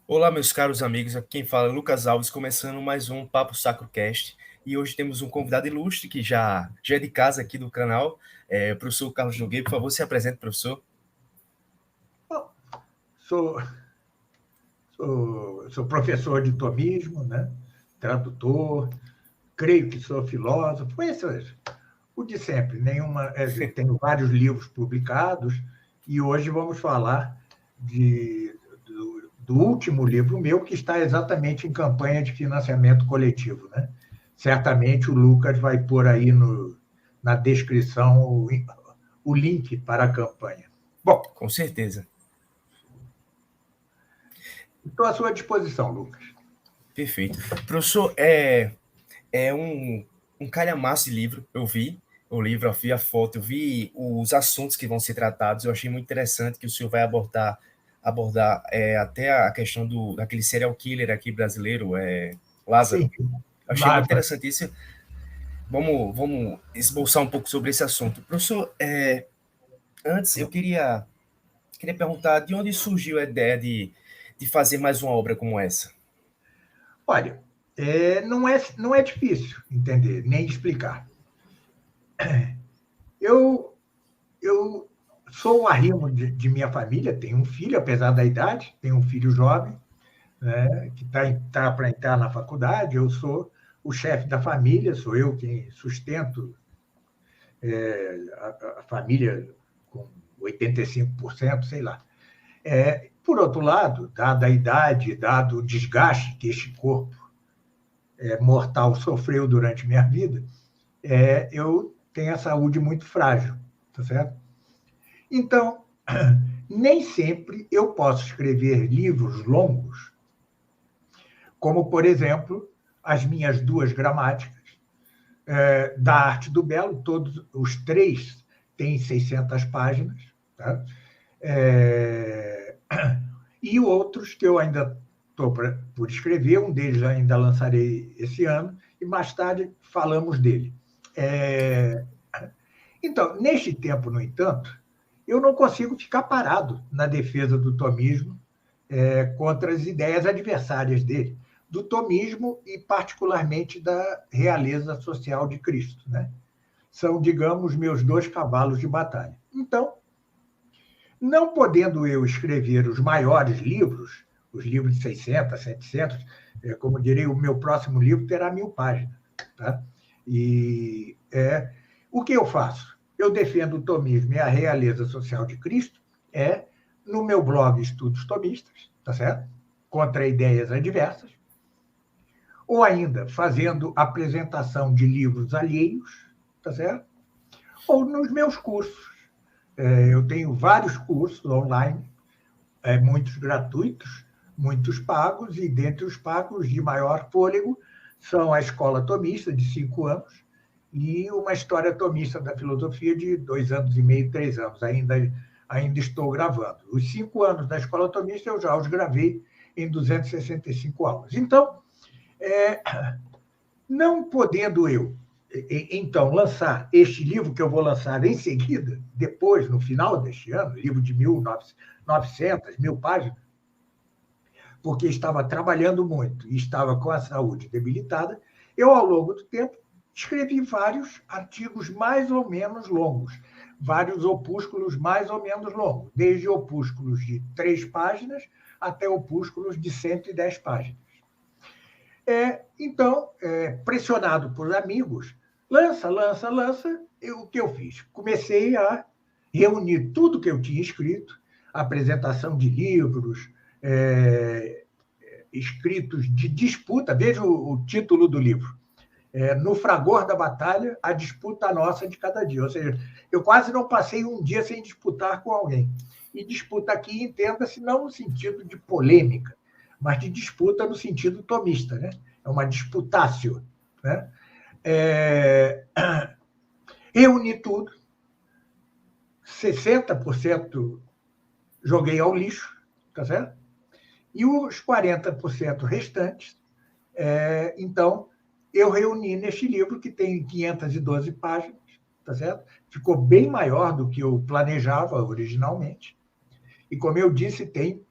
Olá, meus caros amigos, aqui quem fala é Lucas Alves, começando mais um Papo Sacro Cast. E hoje temos um convidado ilustre que já é de casa aqui do canal, o professor Carlos Nogueira. Por favor, se apresente, professor. Bom, sou, sou professor de tomismo, né? Tradutor, creio que sou filósofo, o de sempre. Tenho vários livros publicados e hoje vamos falar do último livro meu, que está exatamente em campanha de financiamento coletivo. Né? Certamente o Lucas vai pôr aí na descrição o link para a campanha. Bom, Com certeza. estou à sua disposição, Lucas. Perfeito. Professor, é um calhamaço de livro. Eu vi o livro, eu vi a foto, eu vi os assuntos que vão ser tratados. Eu achei muito interessante que o senhor vai abordar até a questão daquele serial killer aqui brasileiro, Lázaro. Sim, Eu achei muito Lázaro. interessante isso. Vamos esboçar um pouco sobre esse assunto. Professor, antes eu queria perguntar de onde surgiu a ideia de fazer mais uma obra como essa? Olha, não é difícil entender, nem explicar. Eu, eu sou o arrimo de minha família, tenho um filho, apesar da idade, tenho um filho jovem, né, que tá para entrar na faculdade, eu sou o chefe da família, sou eu quem sustento a família com 85%, sei lá. Por outro lado, dada a idade, dado o desgaste que este corpo mortal sofreu durante minha vida, eu tenho a saúde muito frágil, tá certo? Então, nem sempre eu posso escrever livros longos, como, por exemplo, as minhas duas gramáticas da Arte do Belo, todos os três têm 600 páginas, tá? E outros que eu ainda estou por escrever, um deles ainda lançarei esse ano, e mais tarde falamos dele. Então, neste tempo, no entanto, eu não consigo ficar parado na defesa do tomismo contra as ideias adversárias dele, do tomismo e, particularmente, da realeza social de Cristo. Né? São, digamos, meus dois cavalos de batalha. Então, não podendo eu escrever os maiores livros, os livros de 600, 700, como direi, o meu próximo livro terá 1000 páginas. Tá? E o que eu faço? Eu defendo o tomismo e a realeza social de Cristo no meu blog Estudos Tomistas, tá certo? Contra ideias adversas, ou ainda fazendo apresentação de livros alheios, tá certo? Ou nos meus cursos. Eu tenho vários cursos online, muitos gratuitos, muitos pagos, e dentre os pagos de maior fôlego são a Escola Tomista, de 5 anos, e uma História Tomista da Filosofia, de 2 anos e meio, 3 anos. Ainda estou gravando. Os 5 anos da Escola Tomista eu já os gravei em 265 aulas. Então, não podendo eu, então, lançar este livro que eu vou lançar em seguida, depois, no final deste ano, livro de 1.900, 1000 páginas, porque estava trabalhando muito e estava com a saúde debilitada, eu, ao longo do tempo, escrevi vários artigos mais ou menos longos, vários opúsculos mais ou menos longos, desde opúsculos de 3 páginas até opúsculos de 110 páginas. Então, pressionado por amigos, lança. O que eu fiz? Comecei a reunir tudo que eu tinha escrito, apresentação de livros, escritos de disputa. Veja o título do livro. No fragor da batalha, a disputa nossa de cada dia. Ou seja, eu quase não passei um dia sem disputar com alguém. E disputa aqui, entenda-se, não no sentido de polêmica, mas de disputa no sentido tomista. Né? É uma disputácio. Né? Reuni tudo, 60% joguei ao lixo, tá certo? E os 40% restantes, então, eu reuni neste livro, que tem 512 páginas, tá certo? Ficou bem maior do que eu planejava originalmente. E, como eu disse, tem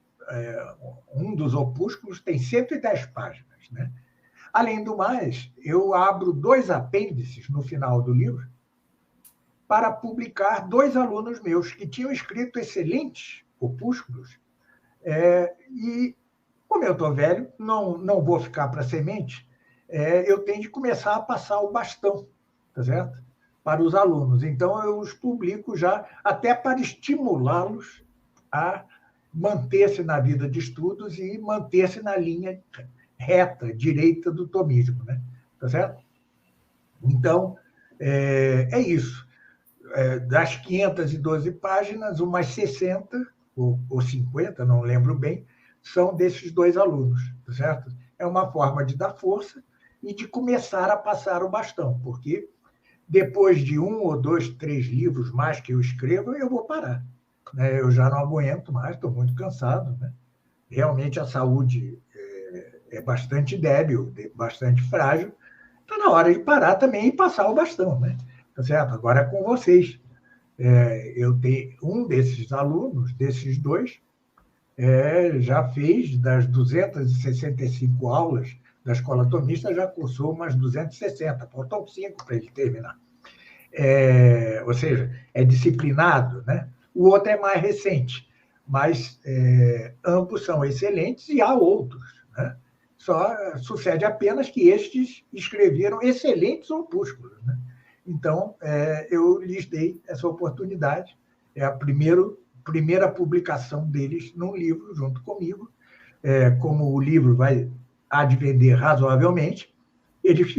um dos opúsculos tem 110 páginas, né? Além do mais, eu abro 2 apêndices no final do livro para publicar 2 alunos meus que tinham escrito excelentes opúsculos. E, como eu estou velho, não vou ficar para semente, eu tenho de começar a passar o bastão, tá certo? Para os alunos. Então, eu os publico já, até para estimulá-los a manter-se na vida de estudos e manter-se na linha reta, direita do tomismo, né? Tá certo? Então, é isso. Das 512 páginas, umas 60 ou 50, não lembro bem, são desses 2 alunos, tá certo? É uma forma de dar força e de começar a passar o bastão, porque depois de 1 ou 2, 3 livros mais que eu escrevo, eu vou parar, né? Eu já não aguento mais, estou muito cansado, né? Realmente a saúde é bastante débil, bastante frágil. Está na hora de parar também e passar o bastão, né? Tá certo? Agora é com vocês. Eu tenho um desses alunos, desses 2, já fez das 265 aulas da escola tomista, já cursou umas 260, faltam 5 para ele terminar. Ou seja, é disciplinado, né? O outro é mais recente, mas ambos são excelentes e há outros, né? Só sucede apenas que estes escreveram excelentes opúsculos, né? Então, eu lhes dei essa oportunidade. É a primeira publicação deles num livro, junto comigo. Como o livro há de vender razoavelmente, eles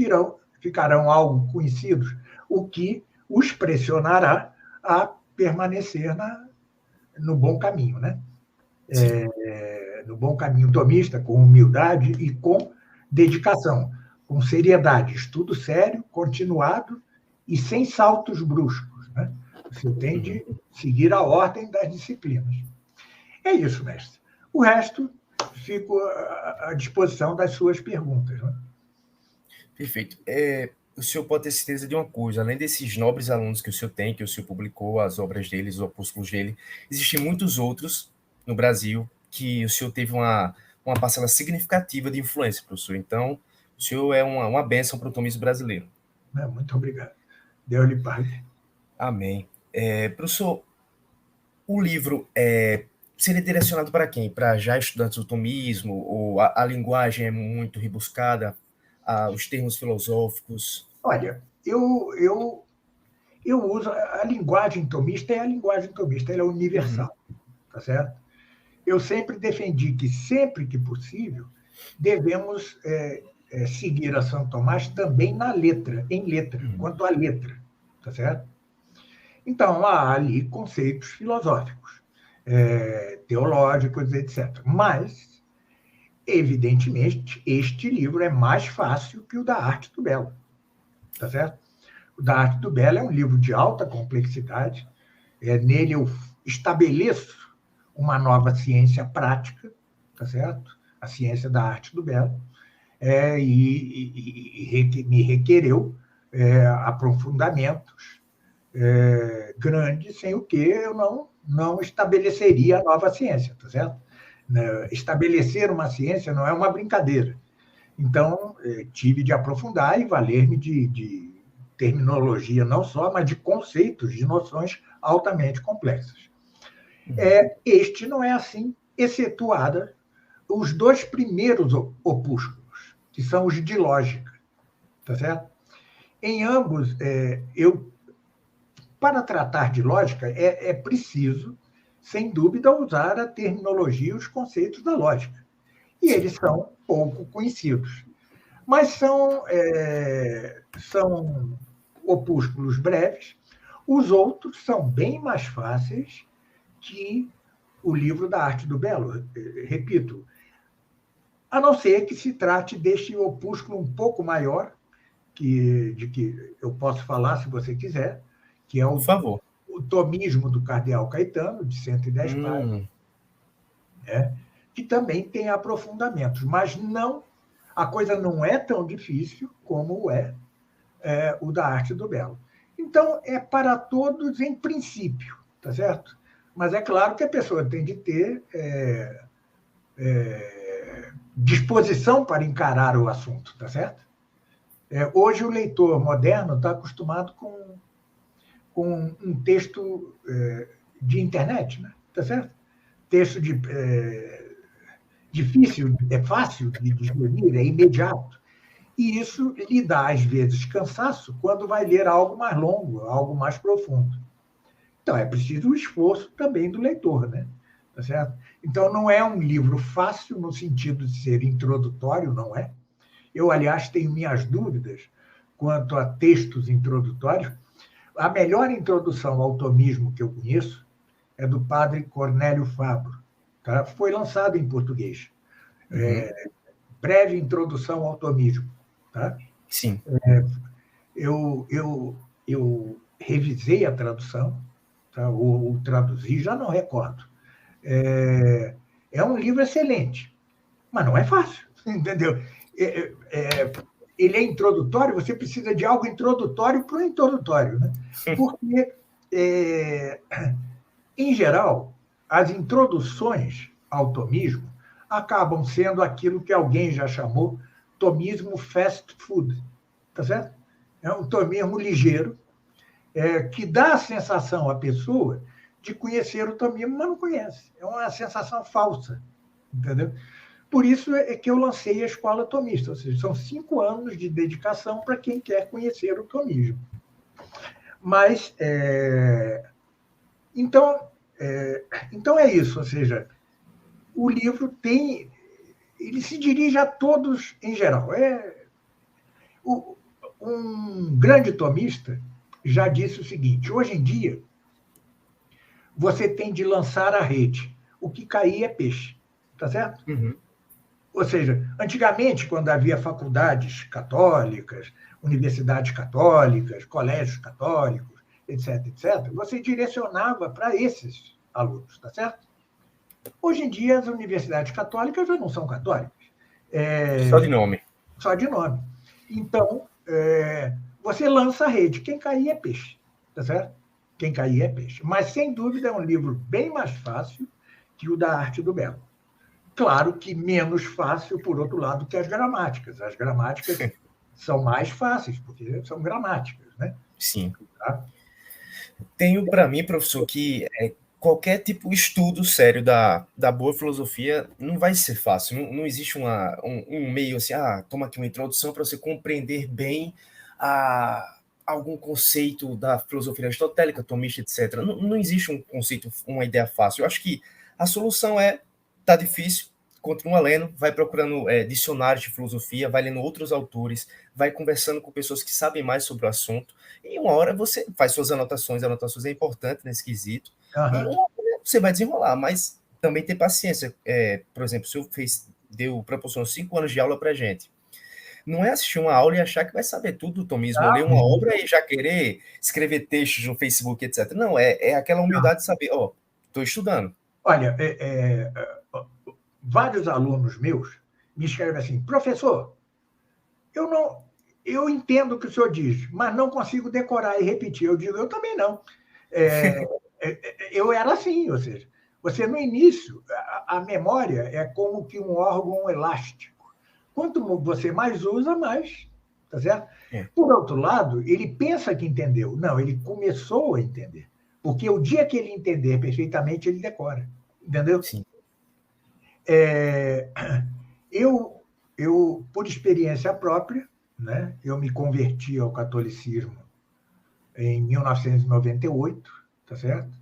ficarão algo conhecidos, o que os pressionará a permanecer no bom caminho, né? No bom caminho tomista, com humildade e com dedicação, com seriedade, estudo sério, continuado e sem saltos bruscos, né? Você tem de seguir a ordem das disciplinas. É isso, mestre. O resto, fico à disposição das suas perguntas, né? Perfeito. O senhor pode ter certeza de uma coisa, além desses nobres alunos que o senhor tem, que o senhor publicou as obras deles, os opúsculos dele, existem muitos outros no Brasil que o senhor teve uma parcela significativa de influência, professor. Então, o senhor é uma bênção para o tomismo brasileiro. Muito obrigado. Deus lhe paz. Amém. Professor, o livro seria direcionado para quem? Para já estudantes do tomismo? Ou a linguagem é muito rebuscada? Os termos filosóficos? Olha, eu uso a linguagem tomista, a linguagem tomista, ela é universal, tá certo? Eu sempre defendi que, sempre que possível, devemos seguir a São Tomás também em letra, quanto à letra, tá certo? Então, há ali conceitos filosóficos, teológicos, etc. Mas, evidentemente, este livro é mais fácil que o da Arte do Belo, tá certo? O da Arte do Belo é um livro de alta complexidade. Nele eu estabeleço uma nova ciência prática, tá certo? A ciência da arte do belo, e me requereu aprofundamentos grandes, sem o que eu não estabeleceria a nova ciência, tá certo? Estabelecer uma ciência não é uma brincadeira. Então, tive de aprofundar e valer-me de terminologia não só, mas de conceitos, de noções altamente complexas. Este não é assim, excetuada os 2 primeiros opúsculos, que são os de lógica, tá certo? Em ambos, para tratar de lógica, é preciso, sem dúvida, usar a terminologia e os conceitos da lógica. E eles são pouco conhecidos. Mas são opúsculos breves. Os outros são bem mais fáceis que o livro da Arte do Belo. Repito, a não ser que se trate deste opúsculo um pouco maior, de que eu posso falar, se você quiser, que é Por favor. o Tomismo do Cardeal Caetano, de 110 páginas, que também tem aprofundamentos, mas a coisa não é tão difícil como o da Arte do Belo. Então, é para todos em princípio, tá certo? Mas é claro que a pessoa tem de ter disposição para encarar o assunto, tá certo? Hoje o leitor moderno está acostumado com um texto de internet, né? Tá certo? Texto difícil, é fácil de digerir, é imediato. E isso lhe dá, às vezes, cansaço quando vai ler algo mais longo, algo mais profundo. Então, é preciso o esforço também do leitor, né? Tá certo? Então, não é um livro fácil no sentido de ser introdutório, não é? Eu, aliás, tenho minhas dúvidas quanto a textos introdutórios. A melhor introdução ao tomismo que eu conheço é do padre Cornélio Fabro. Tá? Foi lançado em português. Breve introdução ao tomismo. Tá? Sim. Eu revisei a tradução, tá? ou traduzi, já não recordo. É um livro excelente, mas não é fácil, entendeu? Ele é introdutório, você precisa de algo introdutório para o introdutório, né? Porque, em geral, as introduções ao tomismo acabam sendo aquilo que alguém já chamou tomismo fast food, tá certo? É um tomismo ligeiro, que dá a sensação à pessoa de conhecer o tomismo, mas não conhece. É uma sensação falsa, entendeu? Por isso é que eu lancei a Escola Tomista, ou seja, são 5 anos de dedicação para quem quer conhecer o tomismo. Mas, então é isso, ou seja, o livro ele se dirige a todos em geral. Um grande tomista já disse o seguinte: hoje em dia, você tem de lançar a rede. O que cair é peixe, tá certo? Ou seja, antigamente, quando havia faculdades católicas, universidades católicas, colégios católicos, etc., etc., você direcionava para esses alunos, tá certo? Hoje em dia, as universidades católicas já não são católicas. Só de nome. Só de nome. Então, você lança a rede. Quem cair é peixe, tá certo? Quem cair é peixe. Mas, sem dúvida, é um livro bem mais fácil que o da Arte do Belo. Claro que menos fácil, por outro lado, que as gramáticas. As gramáticas são mais fáceis, porque são gramáticas, né? Sim. Tá? Tenho para mim, professor, que qualquer tipo de estudo sério da boa filosofia não vai ser fácil. Não existe um meio assim, toma aqui uma introdução para você compreender bem algum conceito da filosofia aristotélica, tomista, etc. Não existe um conceito, uma ideia fácil. Eu acho que a solução tá difícil, continua lendo, vai procurando dicionários de filosofia, vai lendo outros autores, vai conversando com pessoas que sabem mais sobre o assunto, e uma hora você faz suas anotações é importante nesse quesito, e uma hora você vai desenrolar, mas também ter paciência. Por exemplo, o senhor proporcionou 5 anos de aula para gente. Não é assistir uma aula e achar que vai saber tudo do tomismo, ou ler uma obra e já querer escrever textos no Facebook, etc. Não, é aquela humildade de saber, estou estudando. Olha, vários alunos meus me escrevem assim: professor, eu entendo o que o senhor diz, mas não consigo decorar e repetir. Eu digo, eu também não. Eu era assim, ou seja, você no início, a memória é como que um órgão elástico. Quanto você mais usa, mais, tá certo? Por outro lado, ele pensa que entendeu. Não, ele começou a entender. Porque o dia que ele entender perfeitamente, ele decora. Entendeu? Sim. Eu, por experiência própria, né, eu me converti ao catolicismo em 1998, tá certo?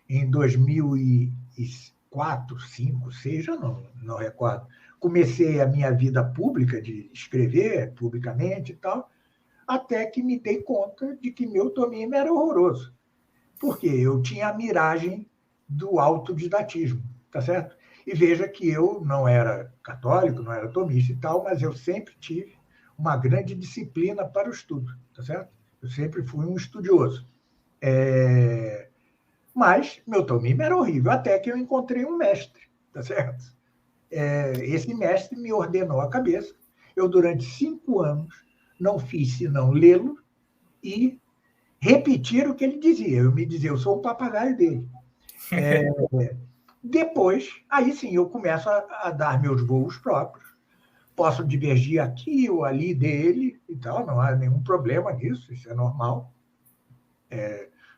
Em 2004, 2005, 2006, já não recordo. Comecei a minha vida pública de escrever publicamente e tal, até que me dei conta de que meu tomismo era horroroso. Porque eu tinha a miragem do autodidatismo, tá certo? E veja que eu não era católico, não era tomista e tal, mas eu sempre tive uma grande disciplina para o estudo, tá certo? Eu sempre fui um estudioso. Mas meu tomismo era horrível, até que eu encontrei um mestre, tá certo? Esse mestre me ordenou a cabeça. Eu, durante 5 anos, não fiz senão lê-lo e repetir o que ele dizia. Eu me dizia, eu sou o papagaio dele. Depois, aí sim, eu começo a dar meus voos próprios. Posso divergir aqui ou ali dele e tal, não há nenhum problema nisso, isso é normal.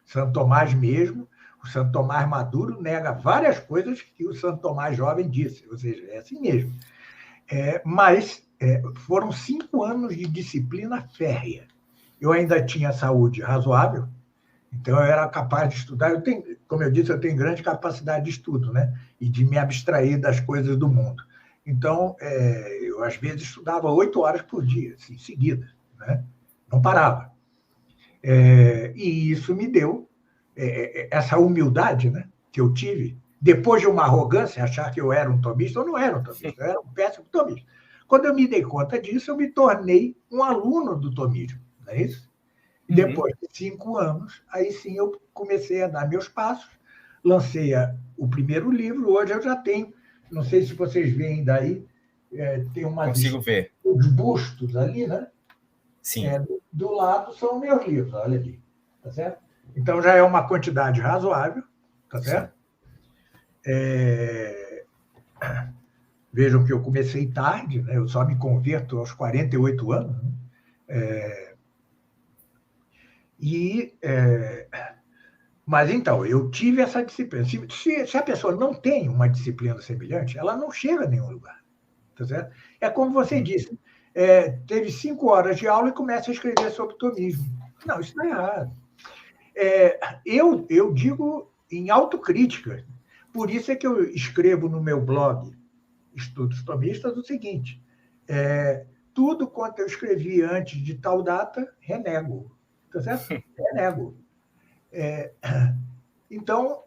Santo Tomás mesmo, o Santo Tomás maduro nega várias coisas que o Santo Tomás jovem disse, ou seja, é assim mesmo. Mas foram 5 anos de disciplina férrea. Eu ainda tinha saúde razoável, então eu era capaz de estudar. Como eu disse, eu tenho grande capacidade de estudo, né? E de me abstrair das coisas do mundo. Então, eu às vezes estudava 8 horas por dia, assim, seguida, né? Não parava. E isso me deu essa humildade, né, que eu tive, depois de uma arrogância, achar que eu era um tomista. Eu não era um tomista, eu era um péssimo tomista. Quando eu me dei conta disso, eu me tornei um aluno do tomismo, não é isso? E depois de 5 anos, aí sim eu comecei a dar meus passos, lancei o primeiro livro. Hoje eu já tenho, não sei se vocês veem daí, tem Consigo ver. os bustos ali, né? Sim. Do lado são meus livros, olha ali, tá certo? Então já é uma quantidade razoável, tá certo? Vejam que eu comecei tarde, né? Eu só me converto aos 48 anos, né? Mas então, eu tive essa disciplina. Se a pessoa não tem uma disciplina semelhante, ela não chega a nenhum lugar, tá certo? É como você disse, teve 5 horas de aula e começa a escrever sobre tomismo. Não, isso está errado. Eu digo em autocrítica. Por isso é que eu escrevo no meu blog Estudos Tomistas o seguinte: tudo quanto eu escrevi antes de tal data, renego. Tá certo? Renego. Então,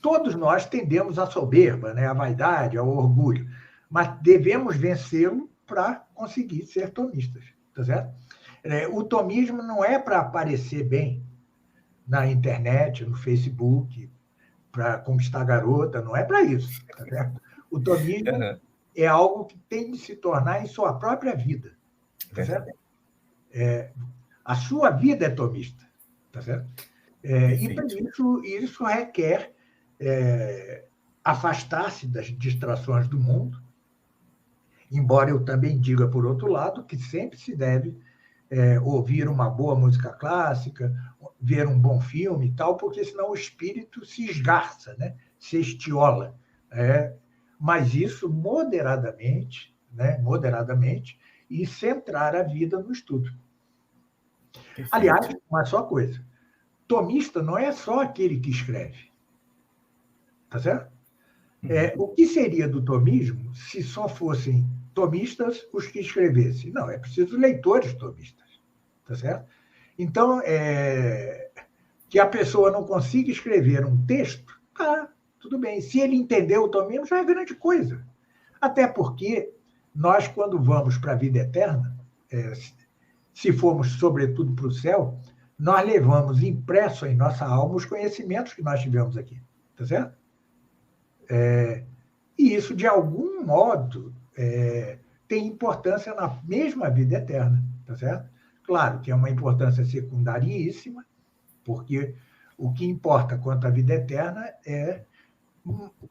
todos nós tendemos à soberba, né? À vaidade, ao orgulho, mas devemos vencê-lo para conseguir ser tomistas. Tá certo? O tomismo não é para aparecer bem na internet, no Facebook, para conquistar garota, não é para isso. Tá certo? O tomismo é algo que tem de se tornar em sua própria vida. Tá certo? A sua vida é tomista. Tá certo? E para isso requer afastar-se das distrações do mundo, embora eu também diga, por outro lado, que sempre se deve ouvir uma boa música clássica, ver um bom filme e tal, porque senão o espírito se esgarça, né? Se estiola. Mas isso moderadamente, né? Moderadamente, e centrar a vida no estudo. Perfeito. Aliás, uma só coisa: tomista não é só aquele que escreve. Tá certo? O que seria do tomismo se só fossem tomistas os que escrevessem? Não, é preciso leitores tomistas. Tá certo? Então, que a pessoa não consiga escrever um texto, tudo bem. Se ele entendeu o tomismo, já é grande coisa. Até porque nós, quando vamos para a vida eterna, se formos, sobretudo, para o céu, nós levamos impresso em nossa alma os conhecimentos que nós tivemos aqui. Tá certo? E isso, de algum modo, tem importância na mesma vida eterna. Tá certo? Claro que é uma importância secundaríssima, porque o que importa quanto à vida eterna é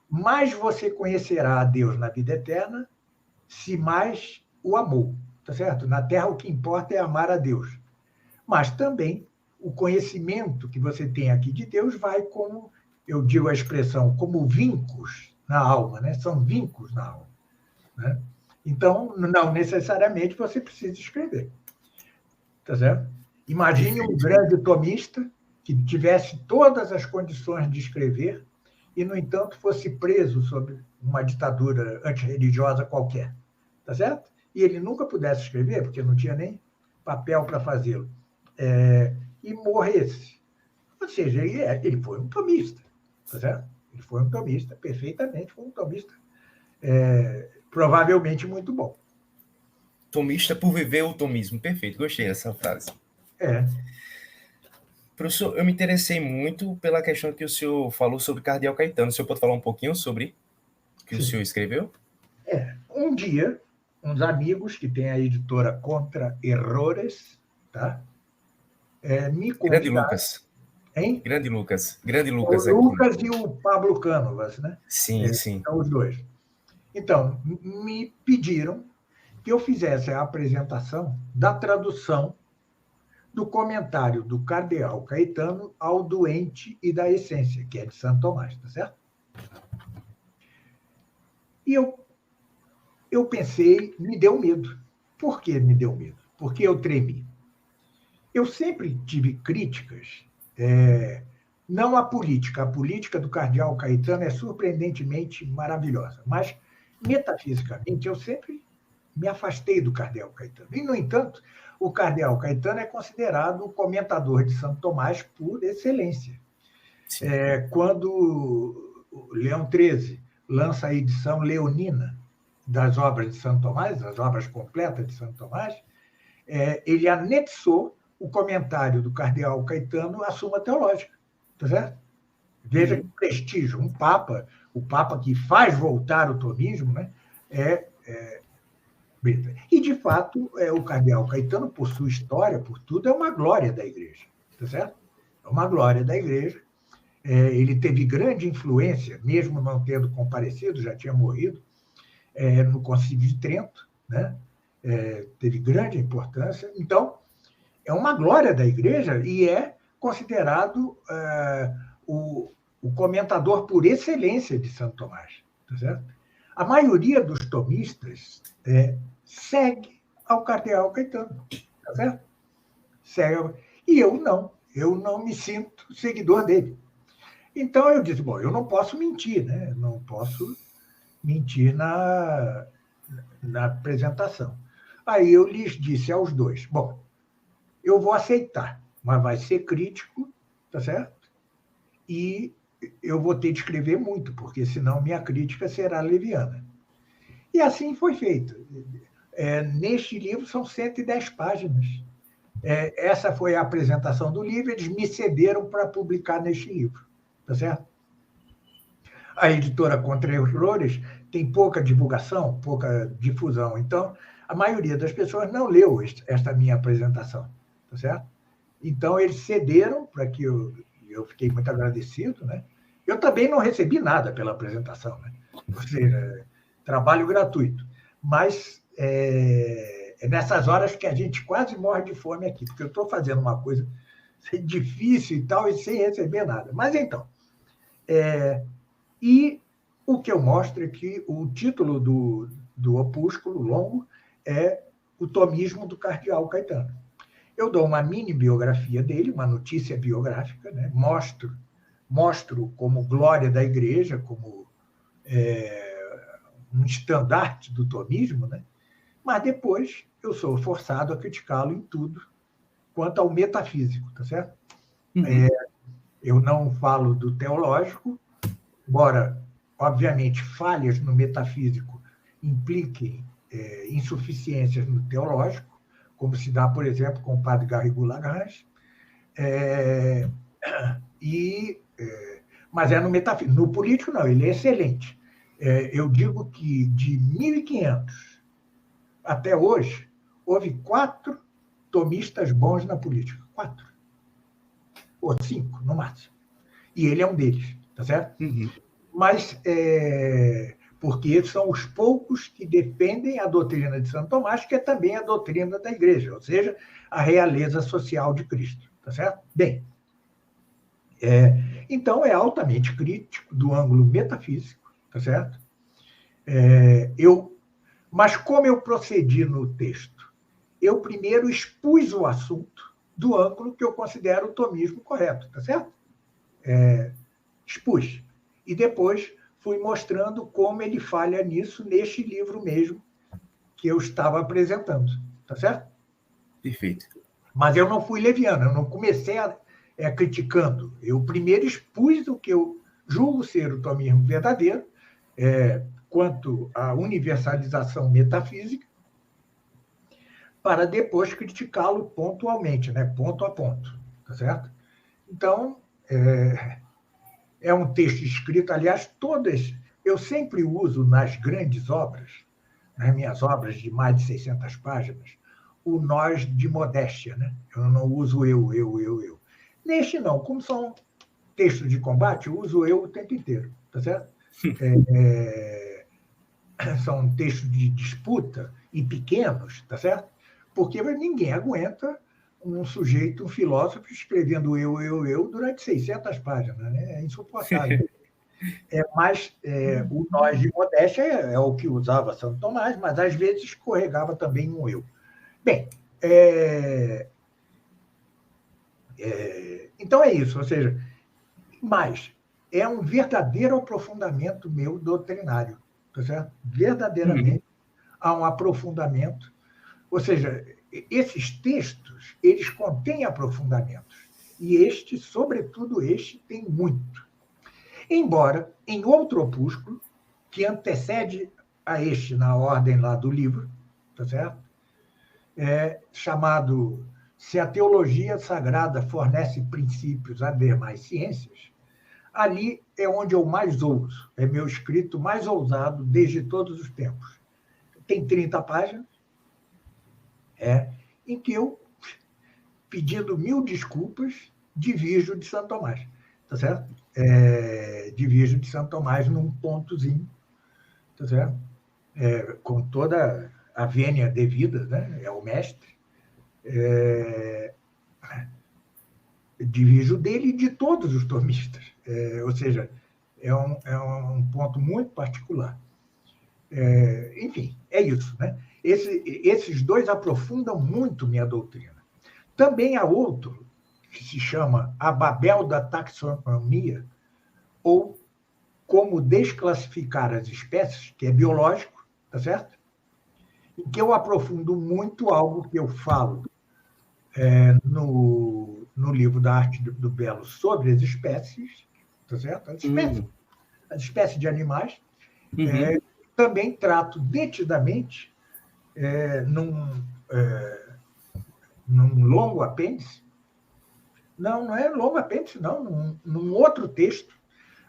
mais você conhecerá a Deus na vida eterna, se mais o amou. Tá certo? Na Terra, o que importa é amar a Deus. Mas também o conhecimento que você tem aqui de Deus vai, como eu digo a expressão, como vincos na alma, né? São vincos na alma. Né? Então, não necessariamente você precisa escrever. Tá certo? Imagine um grande tomista que tivesse todas as condições de escrever e, no entanto, fosse preso sob uma ditadura antirreligiosa qualquer. Tá certo? E ele nunca pudesse escrever, porque não tinha nem papel para fazê-lo. E morresse. Ou seja, ele foi um tomista. Tá certo? Ele foi um tomista, perfeitamente, foi um tomista provavelmente muito bom. Tomista por viver o tomismo. Perfeito, gostei dessa frase. Professor, eu me interessei muito pela questão que o senhor falou sobre Cardeal Caetano. O senhor pode falar um pouquinho sobre o que o senhor escreveu? Um dia, uns amigos que têm a editora Contra Errores, tá? Me convidaram. Grande Lucas. Hein? Grande O Lucas Aquino. Lucas e o Pablo Cánovas, né? Sim, sim. São os dois. Então, me pediram que eu fizesse a apresentação da tradução do comentário do Cardeal Caetano ao Doente e da Essência, que é de Santo Tomás, tá certo? E eu pensei, me deu medo. Por que me deu medo? Porque eu tremi. Eu sempre tive críticas, não à política. A política do Cardeal Caetano é surpreendentemente maravilhosa, mas, metafisicamente, eu sempre me afastei do Cardeal Caetano. E, no entanto, o Cardeal Caetano é considerado o comentador de Santo Tomás por excelência. Quando o Leão XIII lança a edição leonina das obras de Santo Tomás, as obras completas de Santo Tomás, ele anexou o comentário do Cardeal Caetano à Suma Teológica. Tá certo? Veja que prestígio. Um Papa, o Papa que faz voltar o tomismo, né, e, de fato, o Cardeal Caetano, por sua história, por tudo, é uma glória da Igreja. Tá certo? É uma glória da Igreja. Ele teve grande influência, mesmo não tendo comparecido, já tinha morrido, no Concílio de Trento, né? Teve grande importância. Então, é uma glória da Igreja e é considerado o comentador por excelência de Santo Tomás. Tá certo? A maioria dos tomistas segue ao Cardeal Caetano. Tá certo? E eu não me sinto seguidor dele. Então eu disse, bom, eu não posso mentir, né? Não posso mentir na apresentação. Aí eu lhes disse aos dois, bom, eu vou aceitar, mas vai ser crítico, tá certo? E eu vou ter de escrever muito, porque senão minha crítica será leviana. E assim foi feito. Neste livro são 110 páginas. Essa foi a apresentação do livro, eles me cederam para publicar neste livro, tá certo? A editora Contra Errores tem pouca divulgação, pouca difusão, então a maioria das pessoas não leu esta minha apresentação, tá certo? Então eles cederam para que eu fiquei muito agradecido, né? Eu também não recebi nada pela apresentação, né? Ou seja, trabalho gratuito, mas é nessas horas que a gente quase morre de fome aqui, porque eu estou fazendo uma coisa difícil e tal, e sem receber nada. Mas então, e o que eu mostro é que o título do opúsculo longo é O Tomismo do Cardeal Caetano. Eu dou uma mini biografia dele, uma notícia biográfica, né? Mostro como glória da Igreja, como um estandarte do tomismo, né? Mas depois eu sou forçado a criticá-lo em tudo quanto ao metafísico, tá certo? Eu não falo do teológico, embora, obviamente, falhas no metafísico impliquem insuficiências no teológico, como se dá, por exemplo, com o padre Garrigou Lagrange, mas no metafísico. No político, não, ele é excelente. Eu digo que de 1500 até hoje, houve 4 tomistas bons na política. 4. Ou 5, no máximo. E ele é um deles, tá certo? Mas porque são os poucos que defendem a doutrina de Santo Tomás, que é também a doutrina da Igreja, ou seja, a realeza social de Cristo, tá certo? Bem, então é altamente crítico do ângulo metafísico, tá certo? Mas como eu procedi no texto? Eu primeiro expus o assunto do ângulo que eu considero o tomismo correto, tá certo? Expus. E depois fui mostrando como ele falha nisso neste livro mesmo que eu estava apresentando, tá certo? Perfeito. Mas eu não fui leviano, eu não comecei criticando. Eu primeiro expus o que eu julgo ser o tomismo verdadeiro, quanto à universalização metafísica, para depois criticá-lo pontualmente, né? Ponto a ponto, tá certo? Então, é um texto escrito, aliás, eu sempre uso nas grandes obras, nas minhas obras de mais de 600 páginas, o nós de modéstia, né? Eu não uso eu. Neste não, como são textos de combate, eu uso eu o tempo inteiro, tá certo? São textos de disputa e pequenos, tá certo? Porque ninguém aguenta um sujeito, um filósofo, escrevendo eu, durante 600 páginas, né? É insuportável. Mas o nós de modéstia é o que usava Santo Tomás, mas às vezes escorregava também um eu. Bem, então é isso, ou seja, mas é um verdadeiro aprofundamento meu doutrinário, tá certo? Verdadeiramente há um aprofundamento, ou seja, esses textos, eles contêm aprofundamentos, e este, sobretudo este, tem muito. Embora, em outro opúsculo, que antecede a este na ordem lá do livro, tá certo? Chamado Se a Teologia Sagrada Fornece Princípios a Demais Ciências, ali é onde eu mais ouso, é meu escrito mais ousado desde todos os tempos. Tem 30 páginas, em que eu, pedindo 1000 desculpas, divirjo de Santo Tomás, tá certo? Divirjo de Santo Tomás num pontozinho, tá certo? Com toda a vênia devida, né? É o mestre. Divirjo dele e de todos os tomistas. Ou seja, é um ponto muito particular. Enfim, é isso, né? Esses dois aprofundam muito minha doutrina. Também há outro, que se chama A Babel da Taxonomia, ou Como Desclassificar as Espécies, que é biológico, tá certo? Em que eu aprofundo muito algo que eu falo no livro da Arte do Belo sobre as espécies, tá certo? As espécies de animais. Também trato detidamente num longo apêndice. Não é longo apêndice, não. Num outro texto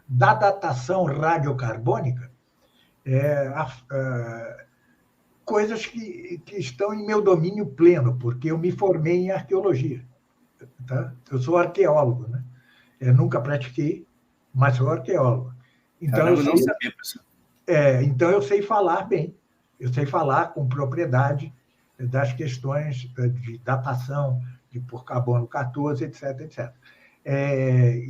da datação radiocarbônica, coisas que estão em meu domínio pleno, porque eu me formei em arqueologia. Tá? Eu sou arqueólogo, né? Eu nunca pratiquei, mas sou arqueólogo. Então, Caramba, eu não sabia, professor. Então, eu sei falar bem, eu sei falar com propriedade das questões de datação, por carbono 14, etc, etc.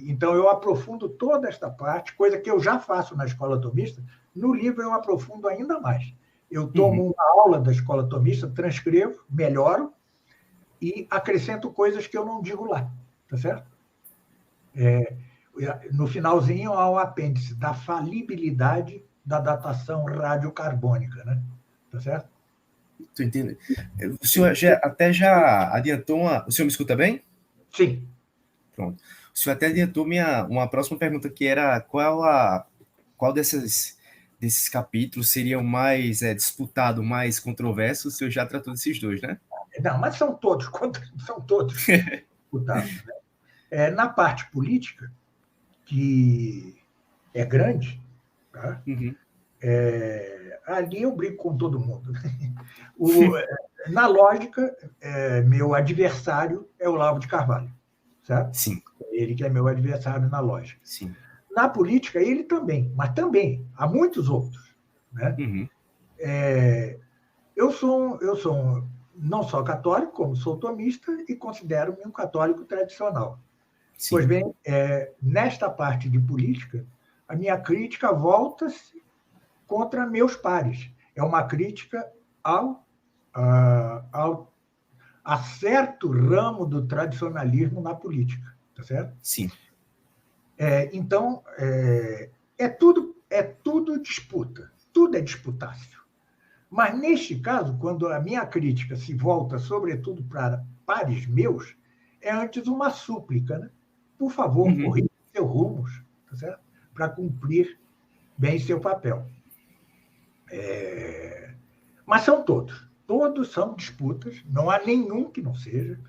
Então, eu aprofundo toda esta parte, coisa que eu já faço na escola tomista. No livro, eu aprofundo ainda mais. Eu tomo uma aula da escola tomista, transcrevo, melhoro e acrescento coisas que eu não digo lá, tá certo? No finalzinho, há o apêndice da falibilidade da datação radiocarbônica, né? Tá certo? Estou entendendo. O senhor já adiantou uma... O senhor me escuta bem? Sim. Pronto. O senhor até adiantou uma próxima pergunta, que era qual desses capítulos seria o mais disputado, mais controverso. O senhor já tratou desses dois, né? Não, mas são todos disputados. Né? Na parte política, que é grande, tá? Ali eu brigo com todo mundo. Na lógica, meu adversário é o Olavo de Carvalho, certo? Sim. Ele que é meu adversário na lógica. Sim. Na política, ele também, mas também há muitos outros. Né? Eu sou não só católico, como sou tomista e considero-me um católico tradicional. Sim. Pois bem, nesta parte de política, a minha crítica volta-se contra meus pares. É uma crítica a certo ramo do tradicionalismo na política, tá certo? Sim. Então, é tudo disputa, tudo é disputável. Mas, neste caso, quando a minha crítica se volta, sobretudo, para pares meus, é antes uma súplica, né? Por favor, corrija seus rumos, tá certo? Para cumprir bem seu papel. Mas são todos são disputas, não há nenhum que não seja.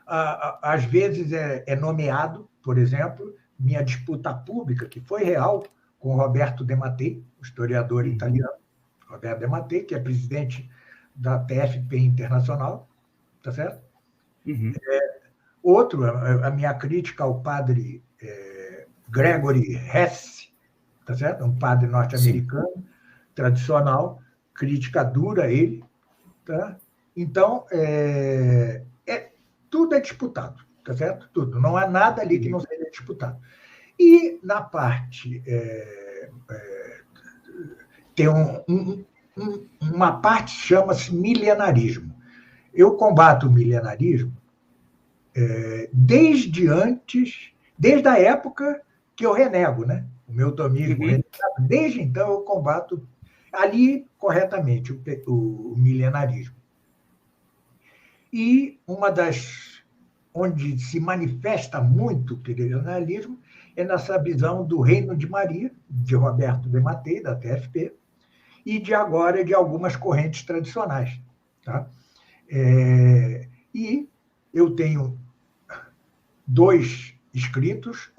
Às vezes é nomeado, por exemplo, minha disputa pública, que foi real, com Roberto De Mattei, o historiador italiano, Roberto De Mattei, que é presidente da TFP Internacional, tá certo? Outro, a minha crítica ao padre Gregory Hess, tá certo? Um padre Sim. norte-americano, tradicional, crítica dura a ele. Tá? Então, tudo é disputado, tá certo? Tudo. Não há nada ali que não Uhum. seja disputado. E na parte. Tem uma parte que chama-se milenarismo. Eu combato o milenarismo desde a época que eu renego, né? O meu tomismo Uhum. renegado. Desde então eu combato ali corretamente o milenarismo. E uma das onde se manifesta muito o milenarismo é nessa visão do Reino de Maria, de Roberto de Mattei, da TFP, e de agora de algumas correntes tradicionais. Tá? E eu tenho dois escritos,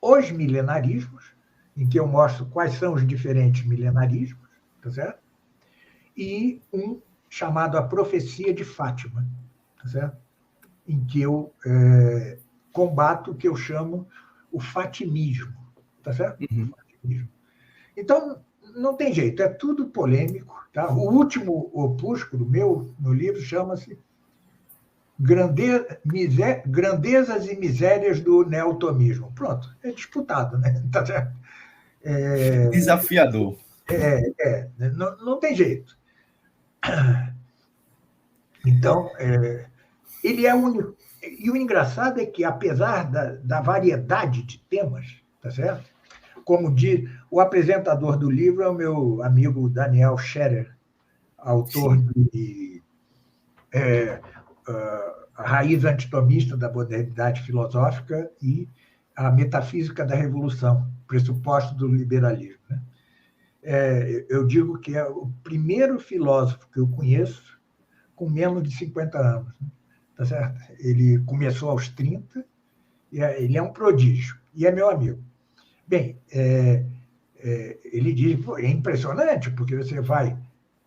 Os Milenarismos, em que eu mostro quais são os diferentes milenarismos, tá certo? E um chamado A Profecia de Fátima, tá certo? Em que eu combato o que eu chamo o fatimismo, tá certo? O Uhum. fatimismo. Então, não tem jeito, é tudo polêmico. Tá? O último opúsculo meu no livro chama-se Grandezas e Misérias do Neotomismo. Pronto, é disputado, né? Tá certo? Desafiador. Não tem jeito. Então, ele é único. E o engraçado é que, apesar da variedade de temas, tá certo? Como diz o apresentador do livro, é o meu amigo Daniel Scherer, autor Sim. de A Raiz Antitomista da Modernidade Filosófica e A Metafísica da Revolução, Pressuposto do Liberalismo. Né? Eu digo que é o primeiro filósofo que eu conheço com menos de 50 anos. Né? Tá certo? Ele começou aos 30, ele é um prodígio, e é meu amigo. Bem, ele diz, é impressionante, porque você vai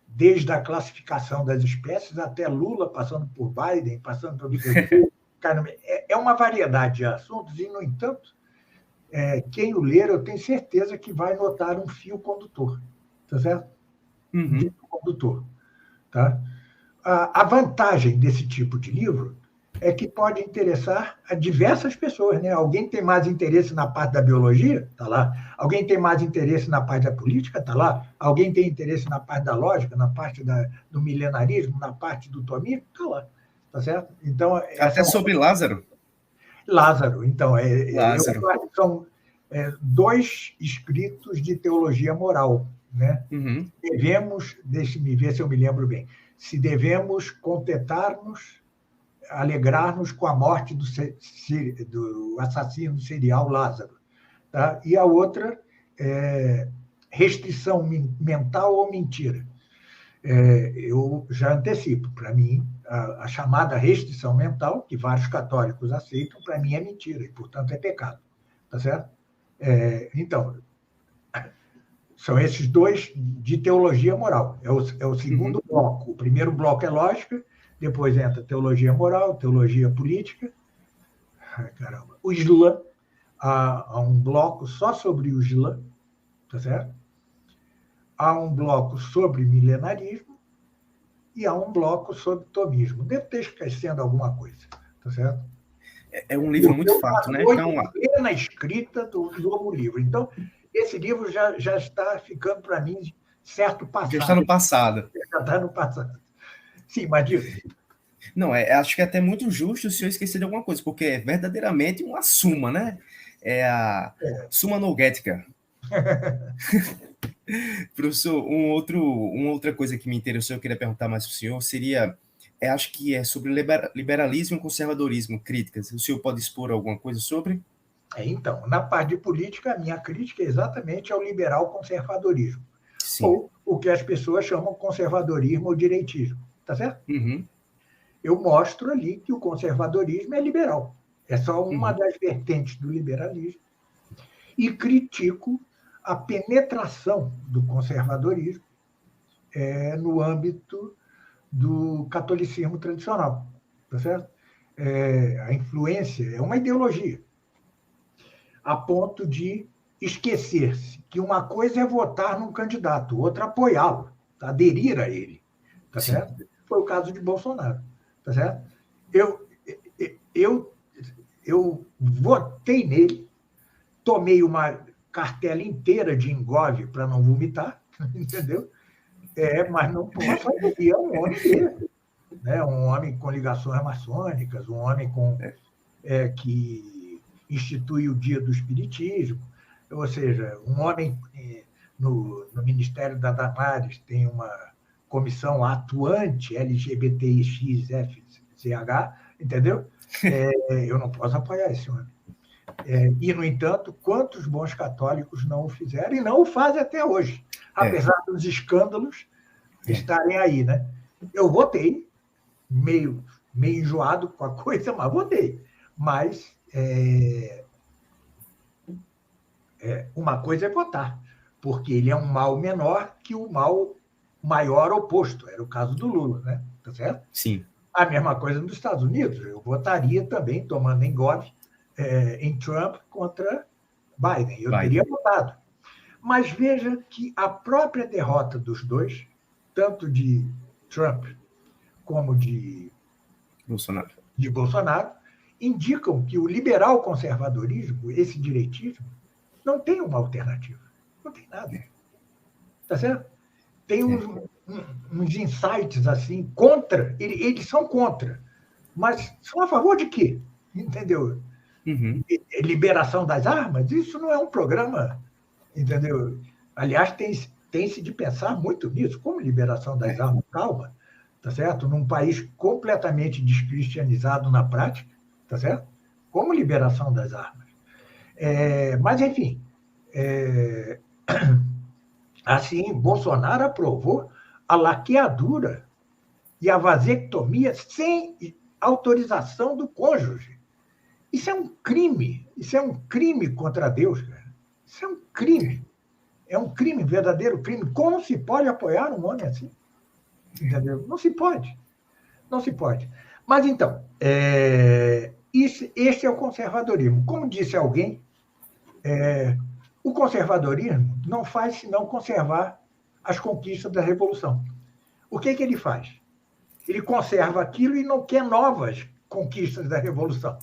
desde a classificação das espécies até Lula, passando por Biden, passando por... É uma variedade de assuntos, e, no entanto, quem o ler, eu tenho certeza que vai notar um fio condutor, tá certo? Um fio Uhum. condutor, tá? A vantagem desse tipo de livro é que pode interessar a diversas pessoas. Né? Alguém tem mais interesse na parte da biologia? Está lá. Alguém tem mais interesse na parte da política? Está lá. Alguém tem interesse na parte da lógica, na parte do milenarismo, na parte do tomismo? Está lá. Tá certo? Então, essa Até é uma... sobre Lázaro. Lázaro. Então, Lázaro. são dois escritos de teologia moral. Né? Uhum. Deixe-me ver se eu me lembro bem, se devemos contentar-nos, alegrar-nos com a morte do assassino serial Lázaro. Tá? E a outra é restrição mental ou mentira. Eu já antecipo, para mim, a chamada restrição mental, que vários católicos aceitam, para mim é mentira, e, portanto, é pecado. Tá certo? Então, são esses dois de teologia moral. É o segundo Uhum. bloco. O primeiro bloco é lógica, depois entra teologia moral, teologia política. Ai, caramba. O Islã, há um bloco só sobre o Islã, tá certo? Há um bloco sobre milenarismo e há um bloco sobre tomismo. Devo ter esquecendo alguma coisa, tá certo? É um livro Eu muito tenho uma farto, né? noite Então, plena escrita do novo livro. Então, esse livro já está ficando para mim certo já está passado. no passado. Já está no passado. Sim, mas diga. Não, acho que é até muito justo se eu esquecer de alguma coisa, porque é verdadeiramente uma suma, né? É a Suma Noguética. Professor, uma outra coisa que me interessou, eu queria perguntar mais para o senhor, seria, acho que é sobre liberalismo e conservadorismo, críticas. O senhor pode expor alguma coisa sobre? Então, na parte de política, a minha crítica é exatamente ao liberal conservadorismo, Sim. ou o que as pessoas chamam conservadorismo ou direitismo, tá certo? Uhum. Eu mostro ali que o conservadorismo é liberal, é só uma Uhum. das vertentes do liberalismo, e critico a penetração do conservadorismo no âmbito do catolicismo tradicional, tá certo? a influência é uma ideologia, a ponto de esquecer-se que uma coisa é votar num candidato, outra apoiá-lo, aderir a ele, tá Sim. certo? Foi o caso de Bolsonaro, tá certo? Eu, eu votei nele, tomei uma cartela inteira de engove para não vomitar, entendeu? Mas não posso aderir a um homem dele, né? Um homem com ligações maçônicas, um homem que institui o Dia do Espiritismo, ou seja, um homem no Ministério da Damares tem uma comissão atuante LGBTIXFCH, entendeu? Eu não posso apoiar esse homem. E, no entanto, quantos bons católicos não o fizeram e não o fazem até hoje, apesar dos escândalos estarem aí, né? Eu votei, meio enjoado com a coisa, mas votei. Mas uma coisa é votar, porque ele é um mal menor que o mal maior oposto. Era o caso do Lula, né? Tá certo? Sim. A mesma coisa nos Estados Unidos. Eu votaria também, tomando engove, em Trump contra Biden. Eu teria votado. Mas veja que a própria derrota dos dois, tanto de Trump como de Bolsonaro, indicam que o liberal conservadorismo, esse direitismo, não tem uma alternativa. Não tem nada. Tá certo? Tem uns insights assim, contra. Eles são contra. Mas são a favor de quê? Entendeu? Uhum. Liberação das armas? Isso não é um programa, entendeu? Aliás, tem-se de pensar muito nisso. Como liberação das armas? Calma, tá certo? Num país completamente descristianizado na prática, tá certo? Como liberação das armas? Mas, enfim, assim, Bolsonaro aprovou a laqueadura e a vasectomia sem autorização do cônjuge. Isso é um crime. Isso é um crime contra Deus, cara. Isso é um crime. É um crime, verdadeiro crime. Como se pode apoiar um homem assim? Entendeu? Não se pode. Não se pode. Mas, então, esse é o conservadorismo. Como disse alguém, o conservadorismo não faz senão conservar as conquistas da Revolução. O que ele faz? Ele conserva aquilo e não quer novas conquistas da Revolução.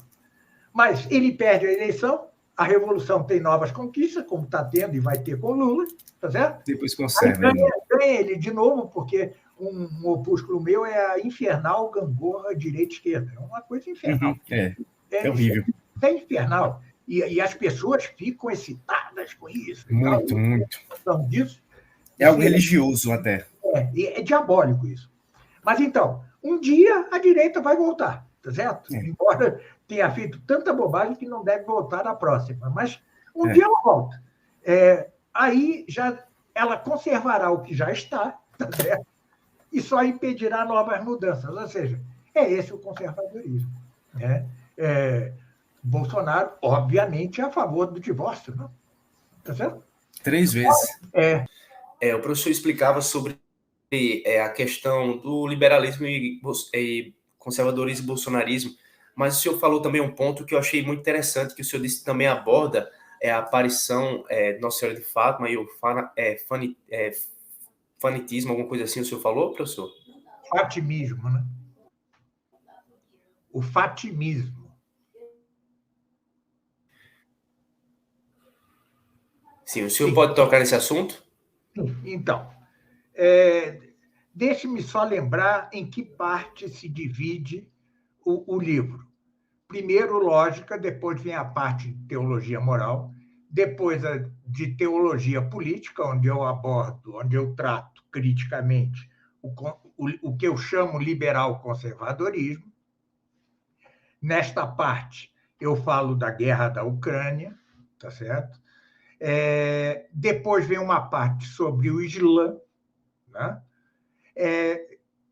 Mas ele perde a eleição, a Revolução tem novas conquistas, como está tendo e vai ter com Lula, tá certo? Depois conserva. Aí ganha ele de novo, porque um opúsculo meu é a infernal gangorra direita-esquerda. É uma coisa infernal. Uhum. É horrível. É infernal. E as pessoas ficam excitadas com isso. Muito, muito. Então, disso, é algo religioso até. É diabólico isso. Mas, então, um dia a direita vai voltar, tá certo? Embora tenha feito tanta bobagem que não deve voltar na próxima. Mas um dia ela volta. Aí ela conservará o que já está, tá certo? E só impedirá novas mudanças. Ou seja, é esse o conservadorismo. Né? Bolsonaro, obviamente, é a favor do divórcio, não? Tá certo? 3 vezes. O professor explicava sobre a questão do liberalismo e conservadorismo e bolsonarismo, mas o senhor falou também um ponto que eu achei muito interessante, que o senhor disse que também aborda a aparição de Nossa Senhora de Fátima e o fanatismo, alguma coisa assim, o senhor falou, professor? Fatimismo, né? O fatimismo. Sim, o senhor pode tocar nesse assunto? Então, deixe-me só lembrar em que parte se divide o livro. Primeiro, lógica, depois vem a parte de teologia moral, depois a de teologia política, onde eu abordo, onde eu trato criticamente o que eu chamo liberal conservadorismo. Nesta parte, eu falo da guerra da Ucrânia, tá certo? Depois vem uma parte sobre o Islã, né?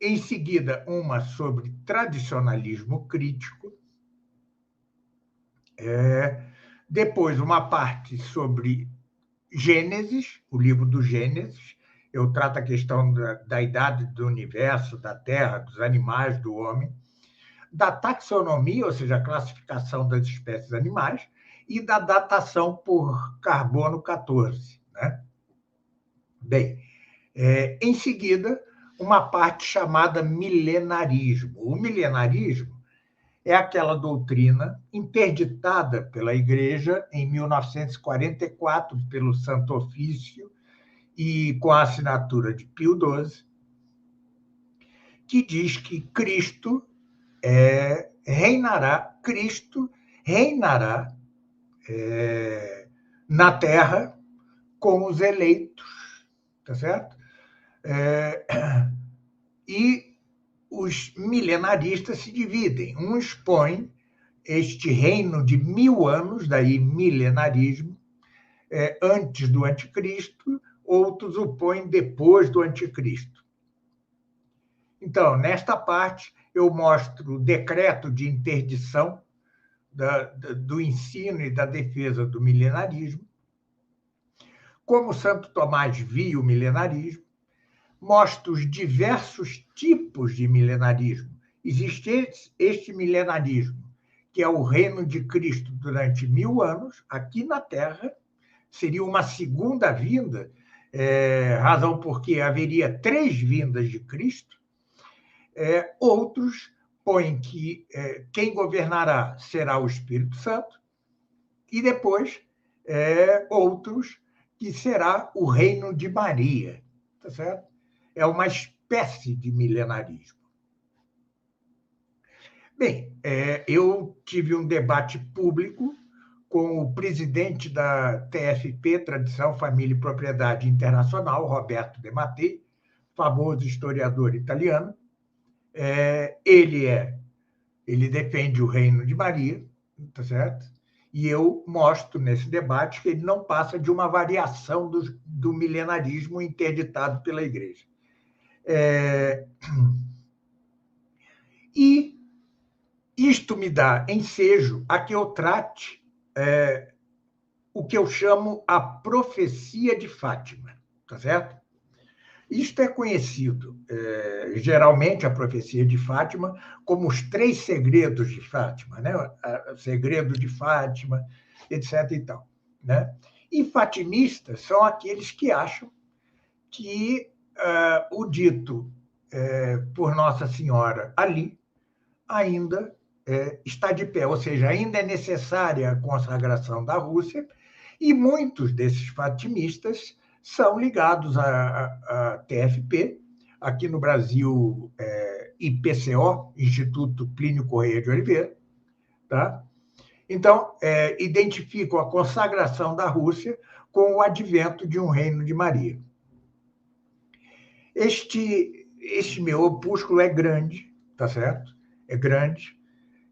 Em seguida, uma sobre tradicionalismo crítico, depois uma parte sobre Gênesis, o livro do Gênesis. Eu trato a questão da idade do universo, da Terra, dos animais, do homem. da taxonomia, ou seja, a classificação das espécies animais, e da datação por carbono 14. Né? Bem, em seguida, uma parte chamada milenarismo. O milenarismo é aquela doutrina interditada pela Igreja em 1944 pelo Santo Ofício e com a assinatura de Pio XII, que diz que Cristo reinará na Terra com os eleitos, tá certo? E os milenaristas se dividem. Uns põem este reino de 1000 anos, daí milenarismo, antes do anticristo, outros o põem depois do anticristo. Então, nesta parte, eu mostro o decreto de interdição do ensino e da defesa do milenarismo, como Santo Tomás via o milenarismo, mostro os diversos tipos de milenarismo. Existe este milenarismo, que é o reino de Cristo durante 1000 anos, aqui na Terra, seria uma segunda vinda, razão porque haveria 3 vindas de Cristo. Outros põem que quem governará será o Espírito Santo, e depois outros que será o reino de Maria, tá certo? É uma espécie de milenarismo. Bem, eu tive um debate público com o presidente da TFP, Tradição, Família e Propriedade Internacional, Roberto De Mattei, famoso historiador italiano. Ele defende o reino de Maria, tá certo? E eu mostro nesse debate que ele não passa de uma variação do milenarismo interditado pela Igreja. E isto me dá ensejo a que eu trate o que eu chamo a profecia de Fátima, tá certo? Isto é conhecido, geralmente, a profecia de Fátima, como os 3 segredos de Fátima, né? O segredo de Fátima, etc. e tal, né? E fatimistas são aqueles que acham que o dito por Nossa Senhora ali ainda está de pé, ou seja, ainda é necessária a consagração da Rússia, e muitos desses fatimistas são ligados à TFP, aqui no Brasil, IPCO, Instituto Plínio Correia de Oliveira, tá? Então, identificam a consagração da Rússia com o advento de um reino de Maria. Este meu opúsculo é grande, tá certo? É grande.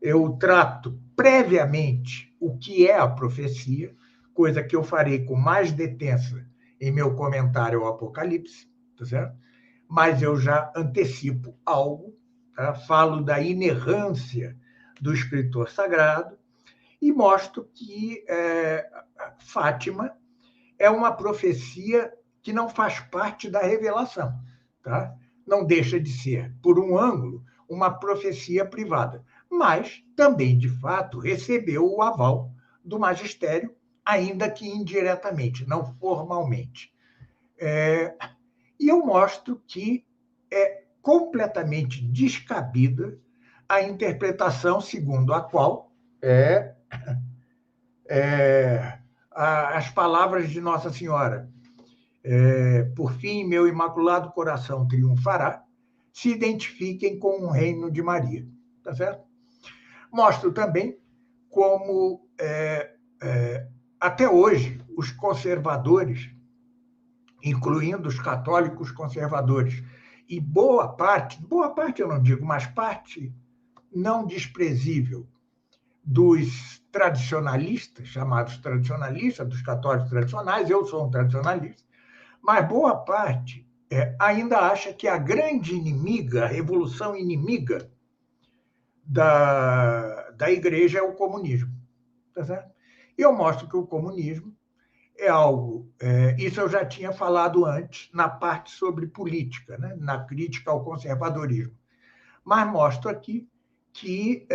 Eu trato previamente o que é a profecia, coisa que eu farei com mais detença em meu comentário ao Apocalipse, tá certo? Mas eu já antecipo algo, tá? Falo da inerrância do escritor sagrado e mostro que Fátima é uma profecia que não faz parte da revelação, tá? Não deixa de ser, por um ângulo, uma profecia privada, mas também, de fato, recebeu o aval do magistério, ainda que indiretamente, não formalmente. E eu mostro que é completamente descabida a interpretação segundo a qual as palavras de Nossa Senhora, por fim, meu imaculado coração triunfará, se identifiquem com o reino de Maria. Tá certo? Mostro também como, até hoje, os conservadores, incluindo os católicos conservadores, e boa parte eu não digo, mas parte não desprezível dos tradicionalistas, chamados tradicionalistas, dos católicos tradicionais, eu sou um tradicionalista, mas boa parte ainda acha que a grande inimiga, a revolução inimiga da Igreja é o comunismo. Tá certo? E eu mostro que o comunismo é algo... isso eu já tinha falado antes, na parte sobre política, né? Na crítica ao conservadorismo. Mas mostro aqui que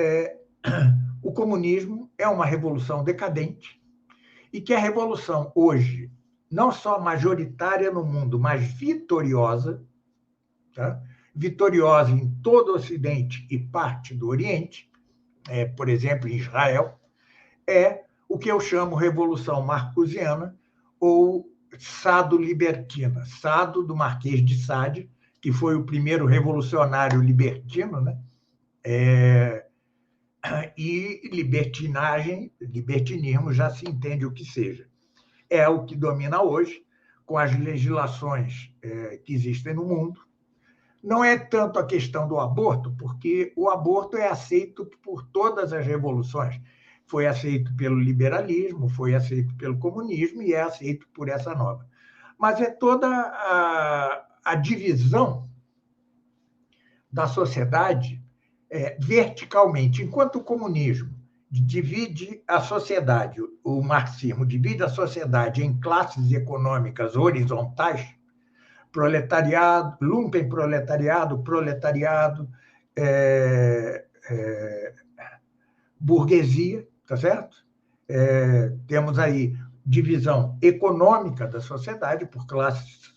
o comunismo é uma revolução decadente e que a revolução hoje, não só majoritária no mundo, mas vitoriosa, tá? Vitoriosa em todo o Ocidente e parte do Oriente, por exemplo, em Israel, é o que eu chamo revolução marcosiana ou sado-libertina. Sado, do Marquês de Sade, que foi o primeiro revolucionário libertino, né? E libertinismo já se entende o que seja. É o que domina hoje, com as legislações que existem no mundo. Não é tanto a questão do aborto, porque o aborto é aceito por todas as revoluções. Foi aceito pelo liberalismo, foi aceito pelo comunismo e é aceito por essa nova. Mas é toda a divisão da sociedade verticalmente. Enquanto o comunismo divide a sociedade, o marxismo divide a sociedade em classes econômicas horizontais, proletariado, lumpenproletariado, proletariado, burguesia, tá certo? Temos aí divisão econômica da sociedade por classes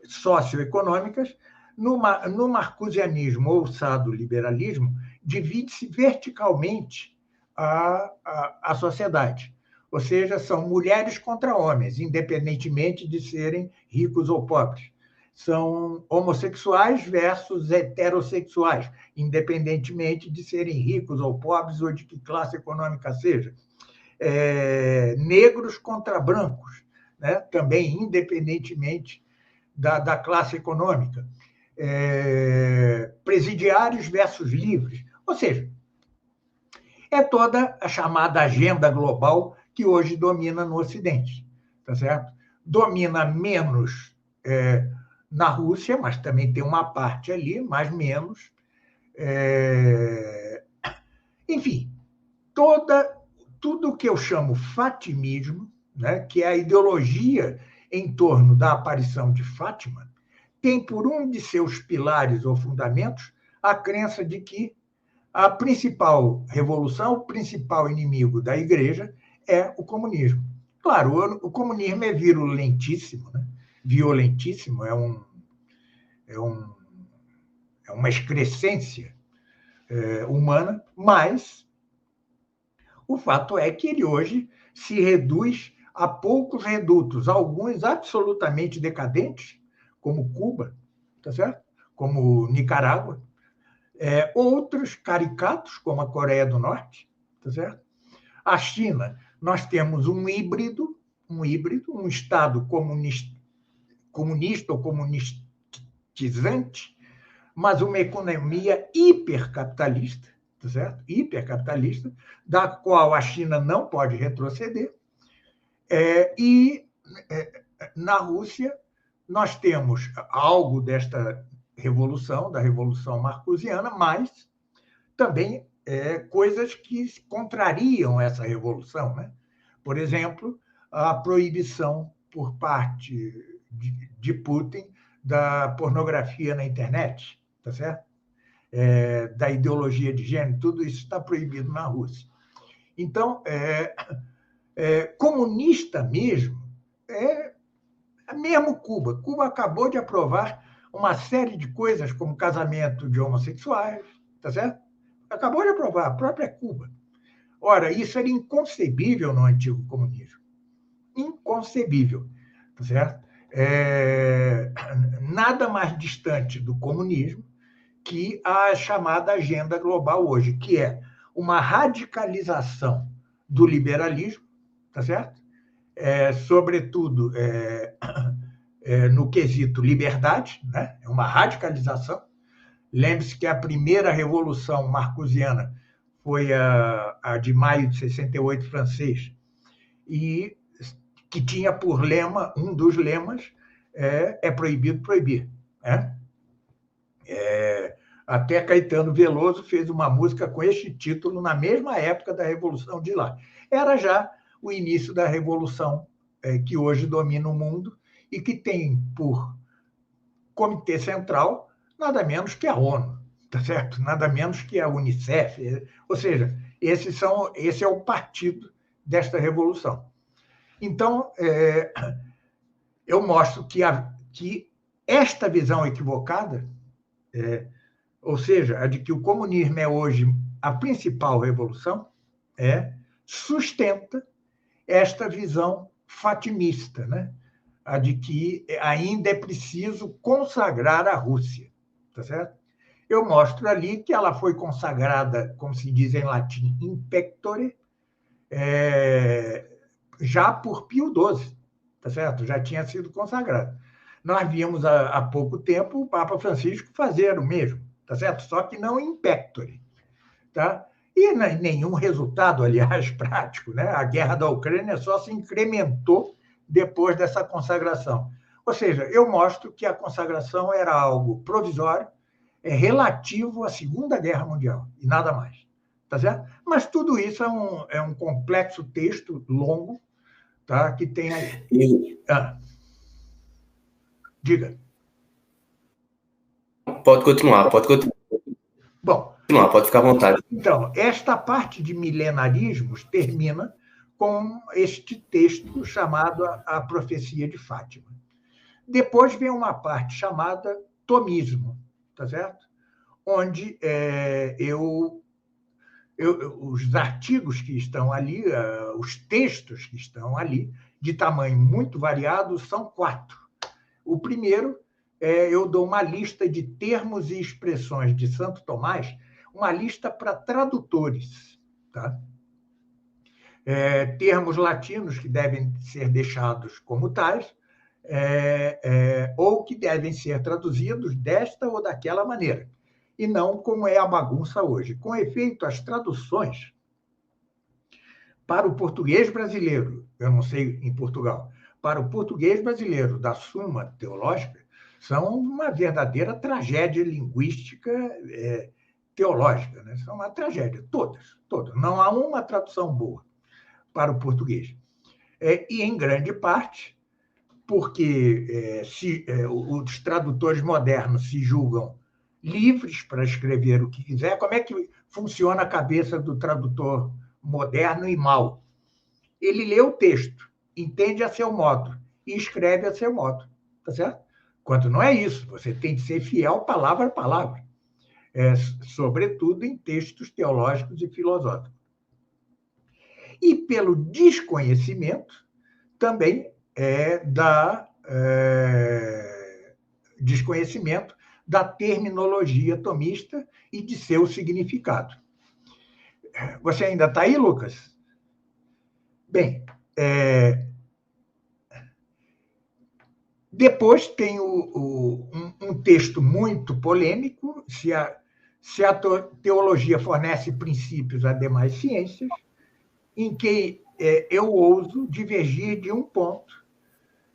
socioeconômicas. No marcosianismo ou sado-liberalismo, divide-se verticalmente a sociedade. Ou seja, são mulheres contra homens, independentemente de serem ricos ou pobres. São homossexuais versus heterossexuais, independentemente de serem ricos ou pobres ou de que classe econômica seja. Negros contra brancos, né? Também independentemente da classe econômica. Presidiários versus livres. Ou seja, é toda a chamada agenda global que hoje domina no Ocidente, tá certo? Domina menos na Rússia, mas também tem uma parte ali, mas menos. Enfim, tudo que eu chamo fatimismo, né, que é a ideologia em torno da aparição de Fátima, tem por um de seus pilares ou fundamentos a crença de que a principal revolução, o principal inimigo da Igreja é o comunismo. Claro, o comunismo é virulentíssimo, né? Violentíssimo, é uma excrescência humana, mas o fato é que ele hoje se reduz a poucos redutos, alguns absolutamente decadentes, como Cuba, tá certo? Como Nicarágua, outros caricatos, como a Coreia do Norte, tá certo? A China, nós temos um híbrido, um Estado comunista ou comunistizante, mas uma economia hipercapitalista, tá certo? Hipercapitalista, da qual a China não pode retroceder. E na Rússia, nós temos algo desta revolução, da Revolução Marcosiana, mas também coisas que contrariam essa revolução, né? Por exemplo, a proibição por parte de Putin da pornografia na internet, tá certo? Da ideologia de gênero, tudo isso está proibido na Rússia. Então, comunista mesmo, mesmo Cuba. Cuba acabou de aprovar uma série de coisas, como casamento de homossexuais, tá certo? Acabou de aprovar, a própria Cuba. Ora, isso era inconcebível no antigo comunismo. Inconcebível, tá certo? Nada mais distante do comunismo que a chamada agenda global hoje, que é uma radicalização do liberalismo, tá certo? Sobretudo no quesito liberdade, né? É uma radicalização. Lembre-se que a primeira revolução marcosiana foi a de maio de 68 francês, e que tinha por lema, um dos lemas, proibido proibir. Né? Até Caetano Veloso fez uma música com este título na mesma época da Revolução de lá. Era já o início da revolução que hoje domina o mundo e que tem por comitê central nada menos que a ONU. tá certo? Nada menos que a Unicef. Ou seja, esse é o partido desta revolução. Então, eu mostro que esta visão equivocada, ou seja, a de que o comunismo é hoje a principal revolução, sustenta esta visão fatimista, né? A de que ainda é preciso consagrar a Rússia, tá certo? Eu mostro ali que ela foi consagrada, como se diz em latim, in pectore, já por Pio XII, tá certo? Já tinha sido consagrada. Nós vimos há pouco tempo o Papa Francisco fazer o mesmo, tá certo? Só que não in pectore, tá? E nenhum resultado, aliás, prático, né? A guerra da Ucrânia só se incrementou depois dessa consagração. Ou seja, eu mostro que a consagração era algo provisório, relativo à Segunda Guerra Mundial, e nada mais. Tá certo? Mas tudo isso é um complexo texto longo, tá? Que tem aí. Diga. Pode continuar. Bom, pode ficar à vontade. Então, esta parte de milenarismos termina com este texto chamado A Profecia de Fátima. Depois vem uma parte chamada tomismo, tá certo? Onde os artigos que estão ali, os textos que estão ali, de tamanho muito variado, são 4. O primeiro, eu dou uma lista de termos e expressões de Santo Tomás, uma lista para tradutores, tá? Termos latinos que devem ser deixados como tais, ou que devem ser traduzidos desta ou daquela maneira, e não como é a bagunça hoje. Com efeito, as traduções para o português brasileiro, eu não sei em Portugal, para o português brasileiro da Suma Teológica, são uma verdadeira tragédia linguística teológica, né? São uma tragédia, todas. Não há uma tradução boa para o português. E, em grande parte, porque os tradutores modernos se julgam livres para escrever o que quiser. Como é que funciona a cabeça do tradutor moderno e mau? Ele lê o texto, entende a seu modo e escreve a seu modo, tá certo? Quando não é isso, você tem que ser fiel palavra a palavra, sobretudo em textos teológicos e filosóficos. E pelo desconhecimento também desconhecimento da terminologia tomista e de seu significado. Você ainda está aí, Lucas? Bem, depois tem um texto muito polêmico, se a teologia fornece princípios a demais ciências, em que eu ouso divergir de um ponto,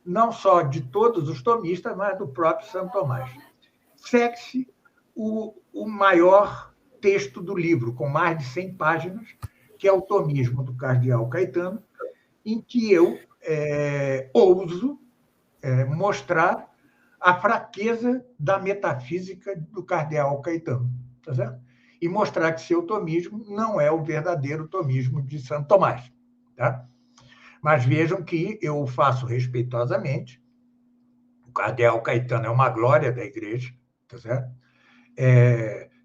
não só de todos os tomistas, mas do próprio Santo Tomás. Segue-se o maior texto do livro, com mais de 100 páginas, que é o Tomismo do Cardeal Caetano, em que eu ouso mostrar a fraqueza da metafísica do Cardeal Caetano, tá certo? E mostrar que seu tomismo não é o verdadeiro tomismo de Santo Tomás, tá? Mas vejam que eu o faço respeitosamente. O Cardeal Caetano é uma glória da Igreja, tá certo?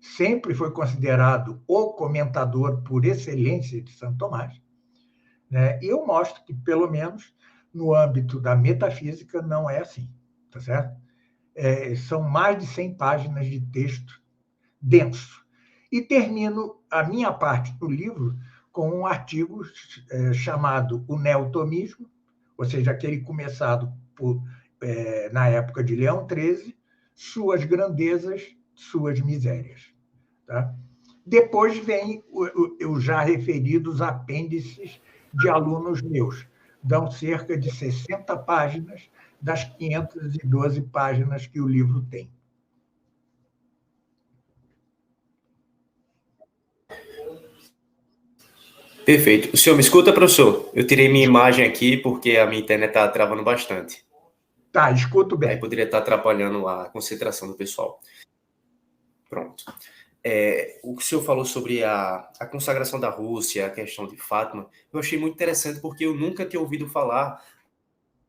Sempre foi considerado o comentador por excelência de Santo Tomás, né? E eu mostro que, pelo menos no âmbito da metafísica, não é assim, tá certo? São mais de 100 páginas de texto denso. E termino a minha parte do livro com um artigo chamado O Neotomismo, ou seja, aquele começado na época de Leão XIII, Suas Grandezas, Suas Misérias. Tá? Depois vem os já referidos apêndices de alunos meus. Dão cerca de 60 páginas das 512 páginas que o livro tem. Perfeito. O senhor me escuta, professor? Eu tirei minha imagem aqui porque a minha internet está travando bastante. Tá, escuto bem. Aí poderia estar atrapalhando a concentração do pessoal. Pronto. O que o senhor falou sobre a consagração da Rússia, a questão de Fátima, eu achei muito interessante porque eu nunca tinha ouvido falar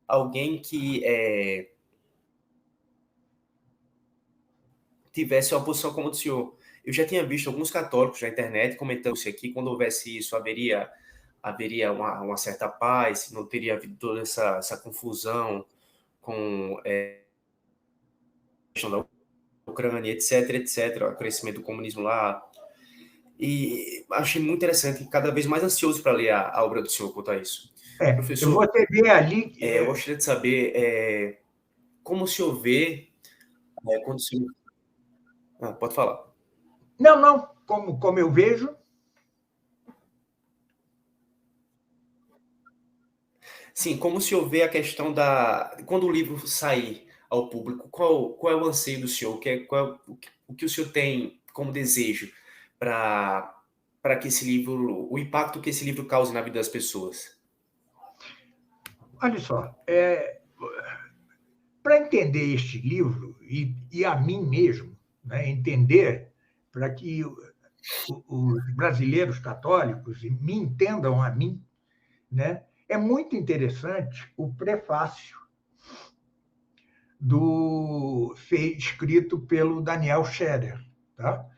alguém que tivesse uma posição como a do senhor. Eu já tinha visto alguns católicos na internet comentando isso aqui, quando houvesse isso, haveria uma certa paz, não teria havido toda essa confusão com a questão da Ucrânia, etc, etc, o crescimento do comunismo lá. E achei muito interessante, cada vez mais ansioso para ler a obra do senhor quanto a isso. Eu vou ter ver ali... eu gostaria de saber como o senhor vê, quando o senhor... pode falar. Não, como eu vejo... Sim, como o senhor vê a questão quando o livro sair ao público, qual é o anseio do senhor? O que o senhor tem como desejo para que esse livro, o impacto que esse livro cause na vida das pessoas? Olha só, para entender este livro, e a mim mesmo, né, entender, para que os brasileiros católicos me entendam a mim, né, é muito interessante o prefácio escrito pelo Daniel Scherer. Tá?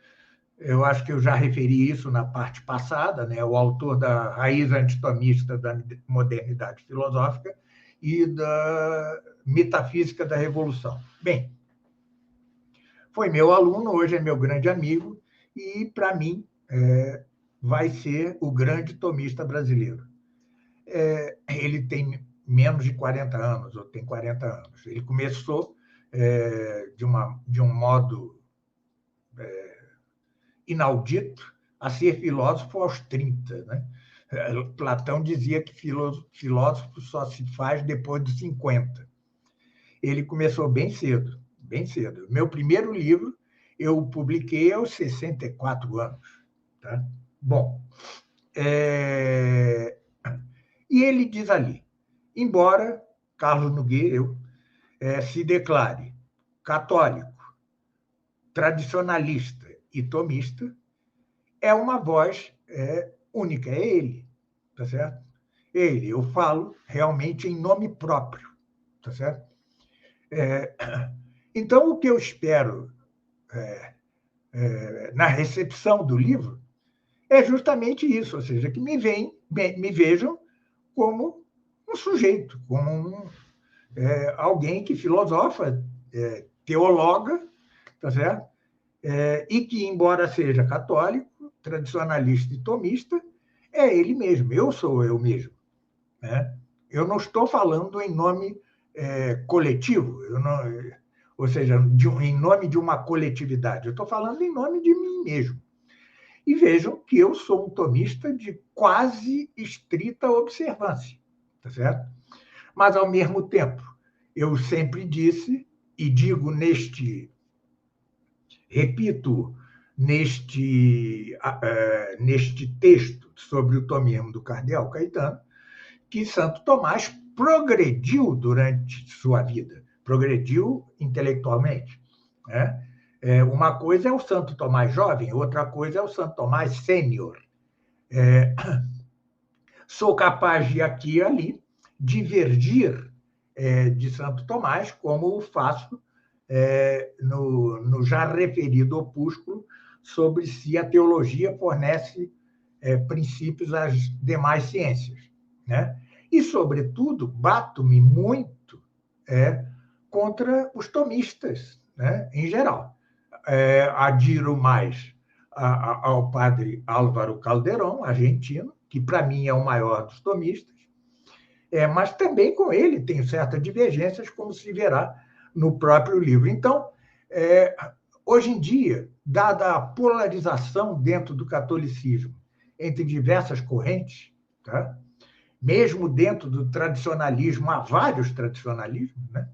Eu acho que eu já referi isso na parte passada, né, o autor da Raiz Antitomista da Modernidade Filosófica e da Metafísica da Revolução. Bem, foi meu aluno, hoje é meu grande amigo, e, para mim, vai ser o grande tomista brasileiro. Ele tem menos de 40 anos, ou tem 40 anos. Ele começou de um modo inaudito a ser filósofo aos 30. Né? Platão dizia que filósofo só se faz depois dos 50. Ele começou bem cedo, bem cedo. Meu primeiro livro eu publiquei aos 64 anos. Tá? Bom, e ele diz ali, embora Carlos Nogueira se declare católico, tradicionalista e tomista, é uma voz única, é ele, tá certo? Ele, eu falo realmente em nome próprio, tá certo? Então, o que eu espero na recepção do livro é justamente isso, ou seja, que me vejam como um sujeito, como alguém que filosofa, teologa, tá certo? E que, embora seja católico, tradicionalista e tomista, é ele mesmo, eu sou eu mesmo. Né? Eu não estou falando em nome coletivo, ou seja, em nome de uma coletividade, eu estou falando em nome de mim mesmo. E vejam que eu sou um tomista de quase estrita observância, tá certo? Mas, ao mesmo tempo, eu sempre disse, e digo repito, neste texto sobre o tomismo do cardeal Caetano, que Santo Tomás progrediu durante sua vida, progrediu intelectualmente. Né? Uma coisa é o Santo Tomás jovem, outra coisa é o Santo Tomás sênior. Sou capaz de aqui e ali divergir de Santo Tomás, como faço no já referido opúsculo sobre se a teologia fornece princípios às demais ciências. Né? E, sobretudo, bato-me muito contra os tomistas, né, em geral. Adiro mais ao padre Álvaro Calderón, argentino, que, para mim, é o maior dos tomistas, mas também com ele tenho certas divergências, como se verá no próprio livro. Então, hoje em dia, dada a polarização dentro do catolicismo entre diversas correntes, tá? Mesmo dentro do tradicionalismo, há vários tradicionalismos, né?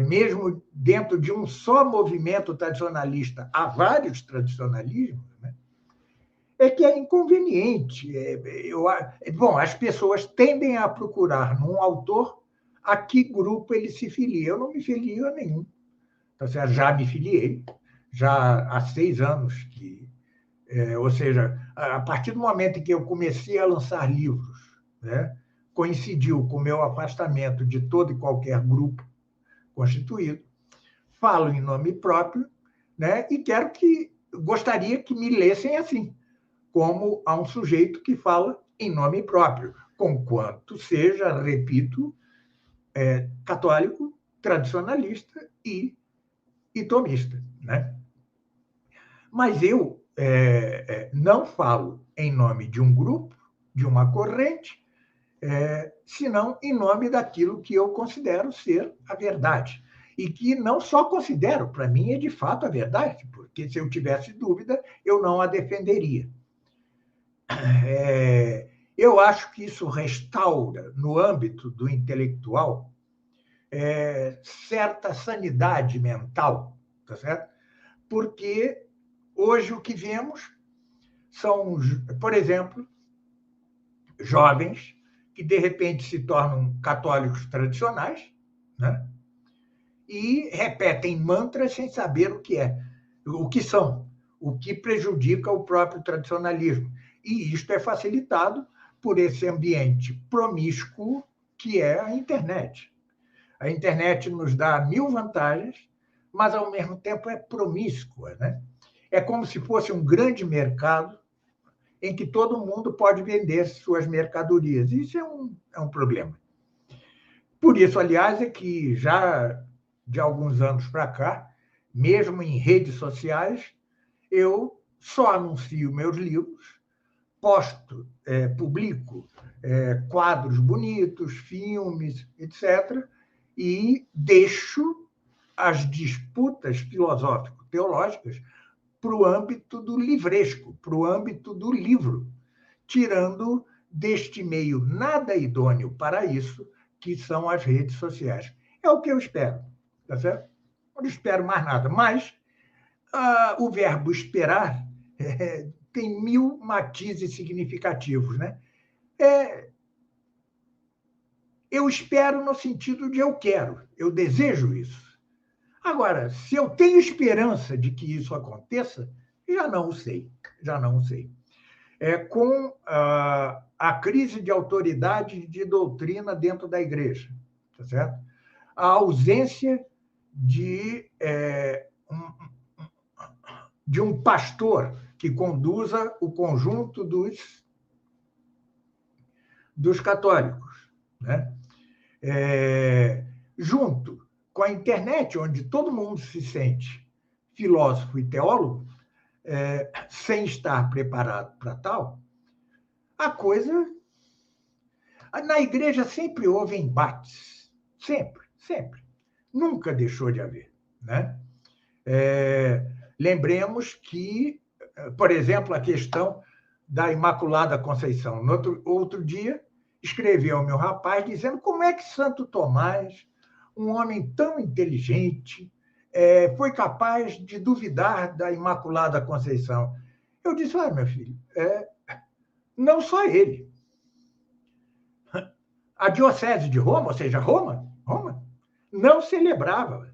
Mesmo dentro de um só movimento tradicionalista, há vários tradicionalismos, né? É que é inconveniente. Bom, as pessoas tendem a procurar num autor a que grupo ele se filia. Eu não me filio a nenhum. Tá certo? Já me filiei, já há 6 anos que, ou seja, a partir do momento em que eu comecei a lançar livros, né, coincidiu com o meu afastamento de todo e qualquer grupo constituído, falo em nome próprio, né, e gostaria que me lessem assim, como a um sujeito que fala em nome próprio, conquanto seja, repito, católico, tradicionalista e tomista, né? Mas eu não falo em nome de um grupo, de uma corrente, senão em nome daquilo que eu considero ser a verdade. E que não só considero, para mim é de fato a verdade, porque se eu tivesse dúvida, eu não a defenderia. Eu acho que isso restaura, no âmbito do intelectual, certa sanidade mental, tá certo? Porque hoje o que vemos são, por exemplo, jovens que de repente se tornam católicos tradicionais, né? E repetem mantras sem saber o que são, o que prejudica o próprio tradicionalismo. E isto é facilitado por esse ambiente promíscuo que é a internet. A internet nos dá 1000 vantagens, mas ao mesmo tempo é promíscua, né? É como se fosse um grande mercado em que todo mundo pode vender suas mercadorias. Isso é um problema. Por isso, aliás, é que já de alguns anos para cá, mesmo em redes sociais, eu só anuncio meus livros, publico quadros bonitos, filmes, etc., e deixo as disputas filosófico-teológicas para o âmbito do livresco, para o âmbito do livro, tirando deste meio nada idôneo para isso, que são as redes sociais. É o que eu espero, tá certo? Não espero mais nada, mas o verbo esperar tem 1000 matizes significativos, né? Eu espero no sentido de eu quero, eu desejo isso. Agora, se eu tenho esperança de que isso aconteça, já não o sei. Com a crise de autoridade e de doutrina dentro da igreja, tá certo? A ausência de um pastor que conduza o conjunto dos católicos, né? Junto com a internet, onde todo mundo se sente filósofo e teólogo, sem estar preparado para tal, a coisa... Na igreja sempre houve embates, sempre. Nunca deixou de haver, né? Lembremos que, por exemplo, a questão da Imaculada Conceição. No outro dia, escreveu meu rapaz dizendo como é que Santo Tomás, um homem tão inteligente, foi capaz de duvidar da Imaculada Conceição. Eu disse, meu filho, não só ele. A Diocese de Roma, ou seja, Roma, não celebrava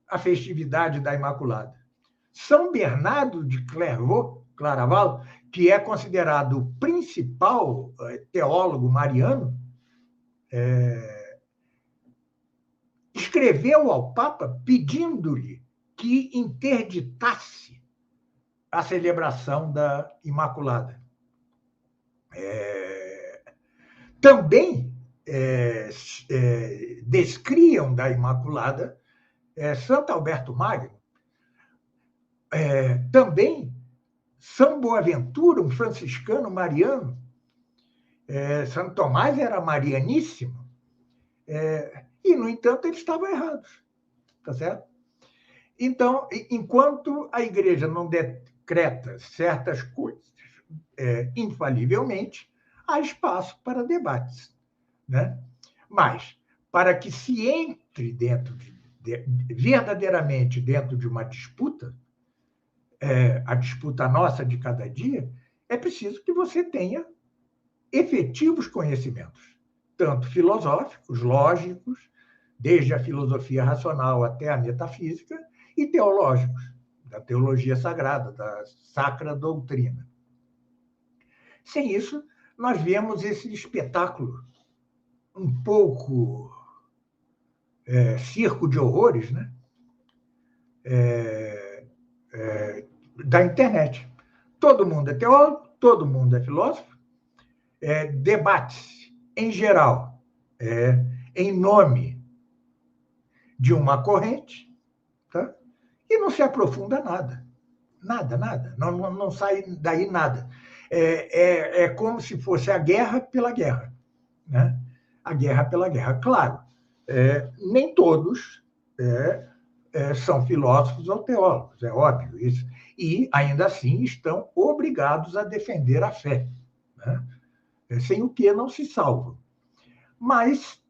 a festividade da Imaculada. São Bernardo de Claraval, que é considerado o principal teólogo mariano, escreveu ao Papa pedindo-lhe que interditasse a celebração da Imaculada. Também descriam da Imaculada Santo Alberto Magno, também São Boaventura, um franciscano mariano. Santo Tomás era marianíssimo, e, no entanto, eles estavam errados, tá certo? Então, enquanto a igreja não decreta certas coisas infalivelmente, há espaço para debates, né? Mas, para que se entre verdadeiramente dentro de uma disputa, a disputa nossa de cada dia, é preciso que você tenha efetivos conhecimentos, tanto filosóficos, lógicos, desde a filosofia racional até a metafísica, e teológicos, da teologia sagrada, da sacra doutrina. Sem isso, nós vemos esse espetáculo um pouco circo de horrores, né? Da internet. Todo mundo é teólogo, todo mundo é filósofo, debate-se, em geral, em nome de uma corrente, tá? E não se aprofunda nada. Nada. Não sai daí nada. É como se fosse a guerra pela guerra, né? A guerra pela guerra. Claro, nem todos são filósofos ou teólogos, é óbvio isso. E, ainda assim, estão obrigados a defender a fé, né? Sem o que não se salva. Mas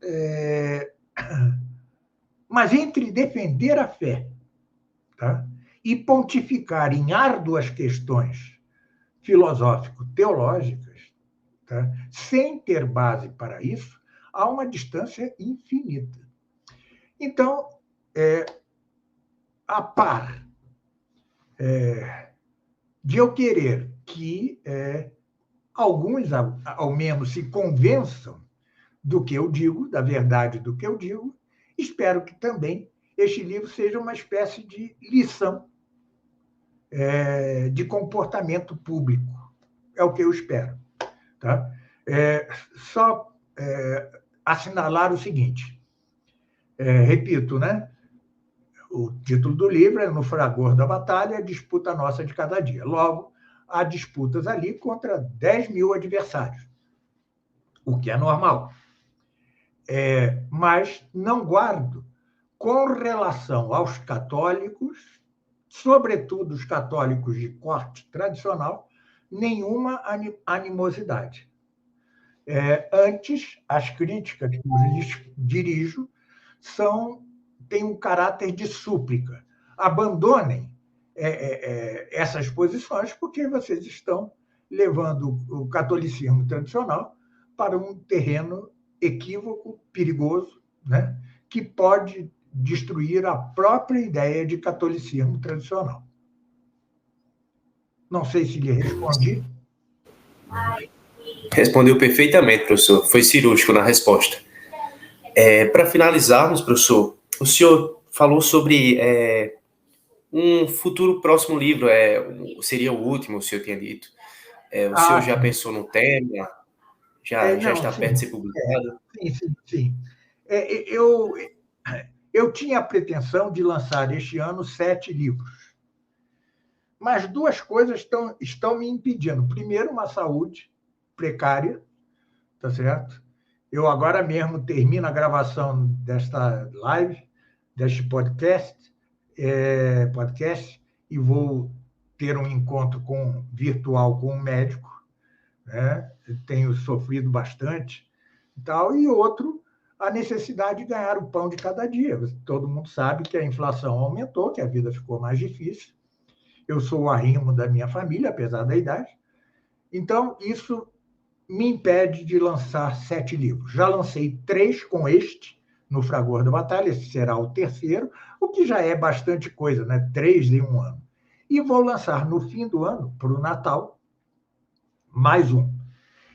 entre defender a fé, tá, e pontificar em árduas questões filosófico-teológicas, tá, sem ter base para isso, há uma distância infinita. Então, a par de eu querer que alguns, ao menos, se convençam do que eu digo, da verdade do que eu digo, espero que também este livro seja uma espécie de lição de comportamento público. É o que eu espero. Tá? Só assinalar o seguinte, repito, né? O título do livro é No Fragor da Batalha, Disputa Nossa de Cada Dia. Logo, há disputas ali contra 10 mil adversários, o que é normal. Mas não guardo, com relação aos católicos, sobretudo os católicos de corte tradicional, nenhuma animosidade. Antes, as críticas que eu lhes dirijo têm um caráter de súplica. Abandonem essas posições, porque vocês estão levando o catolicismo tradicional para um terreno equívoco, perigoso, né, que pode destruir a própria ideia de catolicismo tradicional. Não sei se lhe respondi. Respondeu perfeitamente, professor. Foi cirúrgico na resposta. Para finalizarmos, professor, o senhor falou sobre um futuro próximo livro, seria o último, o senhor tinha dito. O senhor já pensou no tema? Já está perto de ser publicado? Sim. Eu tinha a pretensão de lançar este ano 7 livros. Mas 2 coisas estão me impedindo. Primeiro, uma saúde precária, tá certo? Eu agora mesmo termino a gravação desta live, deste podcast, e vou ter um encontro virtual com um médico, né? Tenho sofrido bastante e tal. E outro, a necessidade de ganhar o pão de cada dia. Todo mundo sabe que a inflação aumentou, que a vida ficou mais difícil. Eu sou o arrimo da minha família, apesar da idade. Então, isso me impede de lançar 7 livros. Já lancei 3 com este, No Fragor da Batalha, esse será o 3º, o que já é bastante coisa, né? 3 em um ano. E vou lançar no fim do ano, para o Natal, mais um.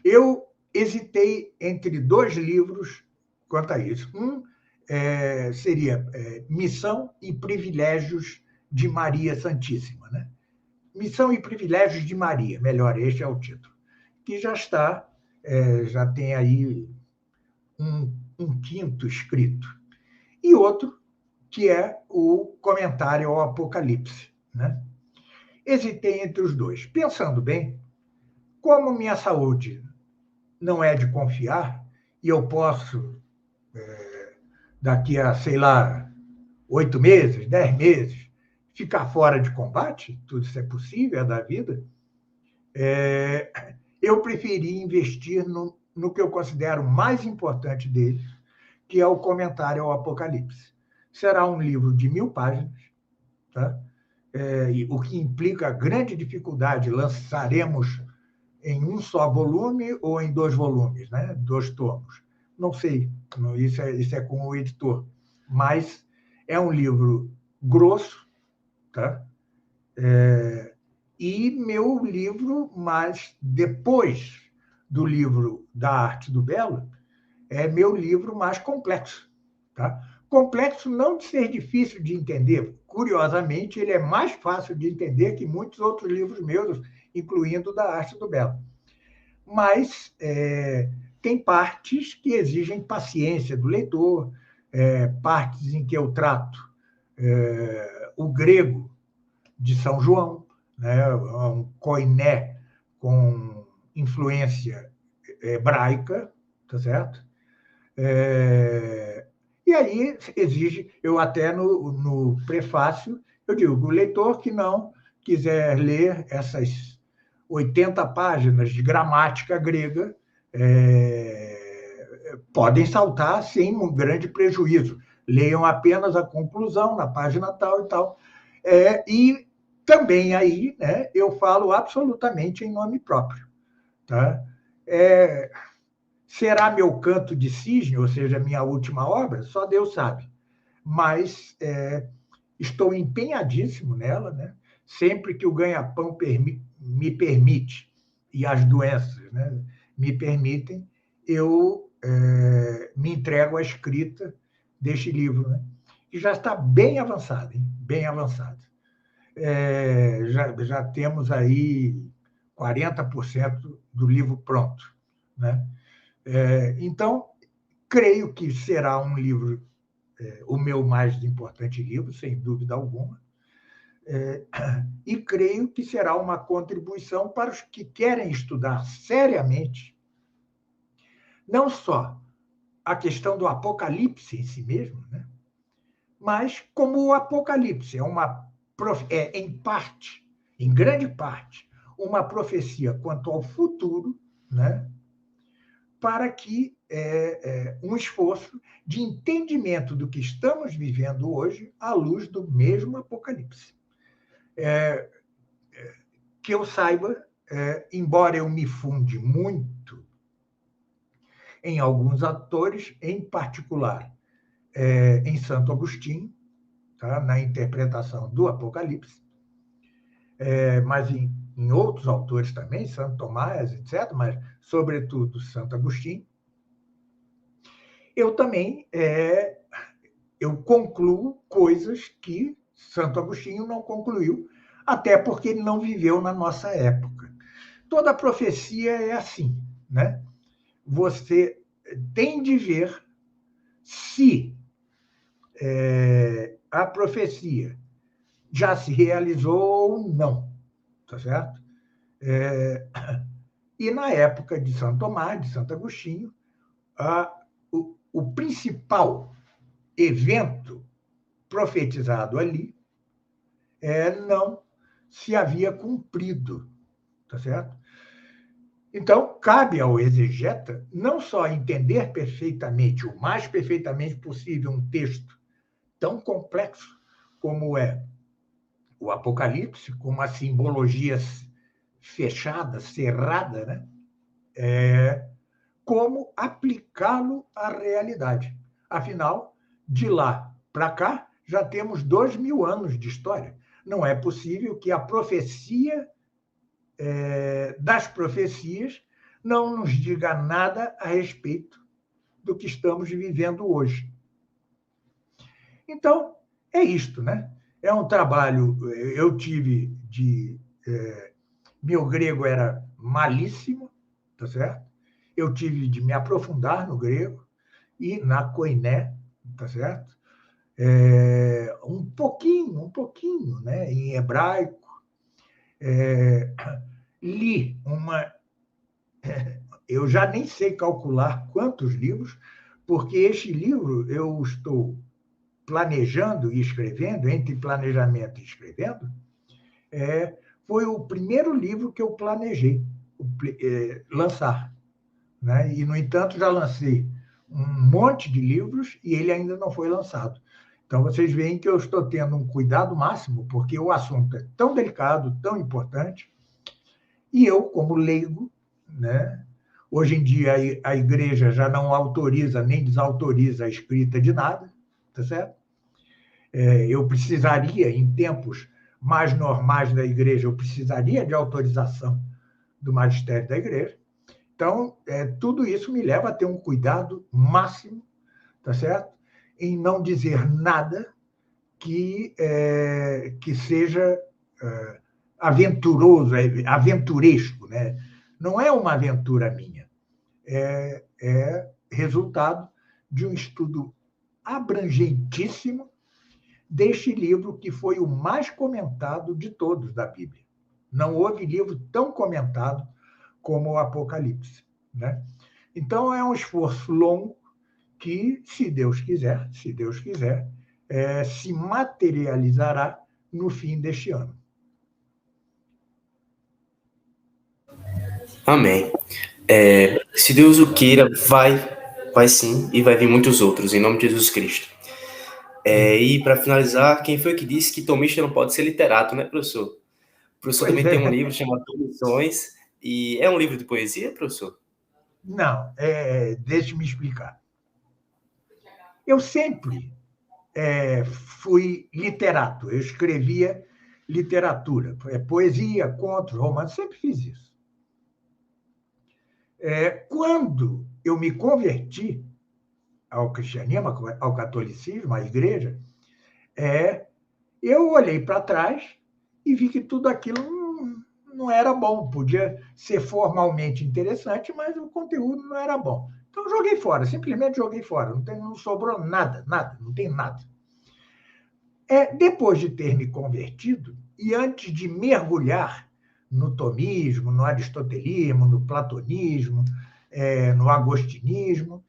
Eu hesitei entre 2 livros quanto a isso. Um seria Missão e Privilégios de Maria Santíssima, né? Missão e Privilégios de Maria, melhor, este é o título, que já está, já tem aí um 5º escrito. E outro, que é o Comentário ao Apocalipse, né? Hesitei entre os 2. Pensando bem, como minha saúde não é de confiar, e eu posso, daqui a, sei lá, 8 meses, 10 meses, ficar fora de combate, tudo isso é possível, é da vida, eu preferi investir no que eu considero mais importante deles, que é o Comentário ao Apocalipse. Será um livro de 1000 páginas, tá? O que implica grande dificuldade. Lançaremos em um só volume ou em 2 volumes, né? 2 tomos. Não sei, isso é com o editor. Mas é um livro grosso, tá? E meu livro, mas depois do livro da Arte do Belo, é meu livro mais complexo. Tá? Complexo não de ser difícil de entender. Curiosamente, ele é mais fácil de entender que muitos outros livros meus, incluindo da Arte do Belo. Mas tem partes que exigem paciência do leitor, partes em que eu trato o grego de São João, né, um koiné com influência hebraica, tá certo? E aí exige, eu até no prefácio, eu digo, o leitor que não quiser ler essas 80 páginas de gramática grega, podem saltar sem um grande prejuízo. Leiam apenas a conclusão na página tal e tal. E também aí, né, eu falo absolutamente em nome próprio. Tá? Será meu Canto de Cisne, ou seja, minha última obra? Só Deus sabe. Mas estou empenhadíssimo nela, né? Sempre que o ganha-pão me permite, e as doenças, né, me permitem, eu me entrego à escrita deste livro, né? Que já está bem avançado, hein? Bem avançado. Já temos aí 40% do livro pronto, né? Então, creio que será um livro, o meu mais importante livro, sem dúvida alguma, e creio que será uma contribuição para os que querem estudar seriamente, não só a questão do Apocalipse em si mesmo, né? Mas como o Apocalipse em parte, em grande parte, uma profecia quanto ao futuro, né? Para que um esforço de entendimento do que estamos vivendo hoje à luz do mesmo Apocalipse. Que eu saiba, embora eu me funde muito em alguns autores, em particular em Santo Agostinho, tá? Na interpretação do Apocalipse, mas em outros autores também, Santo Tomás, etc., mas, sobretudo, Santo Agostinho, eu também eu concluo coisas que Santo Agostinho não concluiu, até porque ele não viveu na nossa época. Toda profecia é assim, né? Você tem de ver se a profecia já se realizou ou não, tá certo? E na época de Santo Tomás, de Santo Agostinho, o principal evento profetizado ali não se havia cumprido, tá certo? Então, cabe ao exegeta não só entender perfeitamente, o mais perfeitamente possível, um texto tão complexo como é o Apocalipse, com uma simbologia fechada, cerrada, né? Como aplicá-lo à realidade. Afinal, de lá para cá, já temos 2000 anos de história. Não é possível que a profecia das profecias não nos diga nada a respeito do que estamos vivendo hoje. Então, é isto, né? É um trabalho, eu tive meu grego era malíssimo, tá certo? Eu tive de me aprofundar no grego e na koiné, tá certo? Um pouquinho, né? Em hebraico. Li eu já nem sei calcular quantos livros, porque este livro eu estou planejando e escrevendo, entre planejamento e escrevendo, foi o primeiro livro que eu planejei lançar, né? E, no entanto, já lancei um monte de livros e ele ainda não foi lançado. Então, vocês veem que eu estou tendo um cuidado máximo, porque o assunto é tão delicado, tão importante, e eu, como leigo, né? Hoje em dia a igreja já não autoriza nem desautoriza a escrita de nada, tá certo? Eu precisaria, em tempos mais normais da igreja, eu precisaria de autorização do magistério da igreja. Então, tudo isso me leva a ter um cuidado máximo, tá certo? Em não dizer nada que seja aventuroso, aventuresco, né? Não é uma aventura minha, é resultado de um estudo abrangentíssimo deste livro, que foi o mais comentado de todos da Bíblia. Não houve livro tão comentado como o Apocalipse, né? Então, é um esforço longo que, se Deus quiser, se materializará no fim deste ano. Amém. Se Deus o queira, vai sim, e vai vir muitos outros, em nome de Jesus Cristo. E para finalizar, quem foi que disse que tomista não pode ser literato, né, professor? O professor também tem um livro chamado Tomissões, e é um livro de poesia, professor? Não, deixe-me explicar. Eu sempre fui literato, eu escrevia literatura, poesia, contos, romances, sempre fiz isso. Quando eu me converti ao cristianismo, ao catolicismo, à igreja, eu olhei para trás e vi que tudo aquilo não era bom. Podia ser formalmente interessante, mas o conteúdo não era bom. Então, joguei fora, simplesmente joguei fora. Não sobrou nada, não tem nada. Depois de ter me convertido, e antes de mergulhar no tomismo, no aristotelismo, no platonismo, no agostinismo,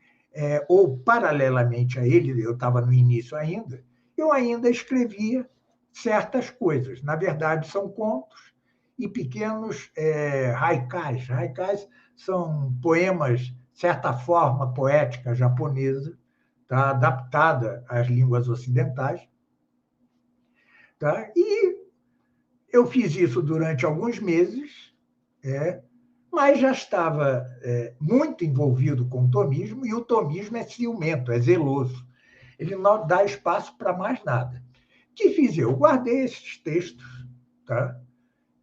ou paralelamente a ele, eu estava no início ainda, eu ainda escrevia certas coisas. Na verdade, são contos e pequenos haikais. Haikais são poemas, de certa forma, poética japonesa, tá? Adaptada às línguas ocidentais. Tá? E eu fiz isso durante alguns meses, mas já estava muito envolvido com o tomismo, e o tomismo é ciumento, é zeloso. Ele não dá espaço para mais nada. O que fiz eu? Guardei esses textos, tá?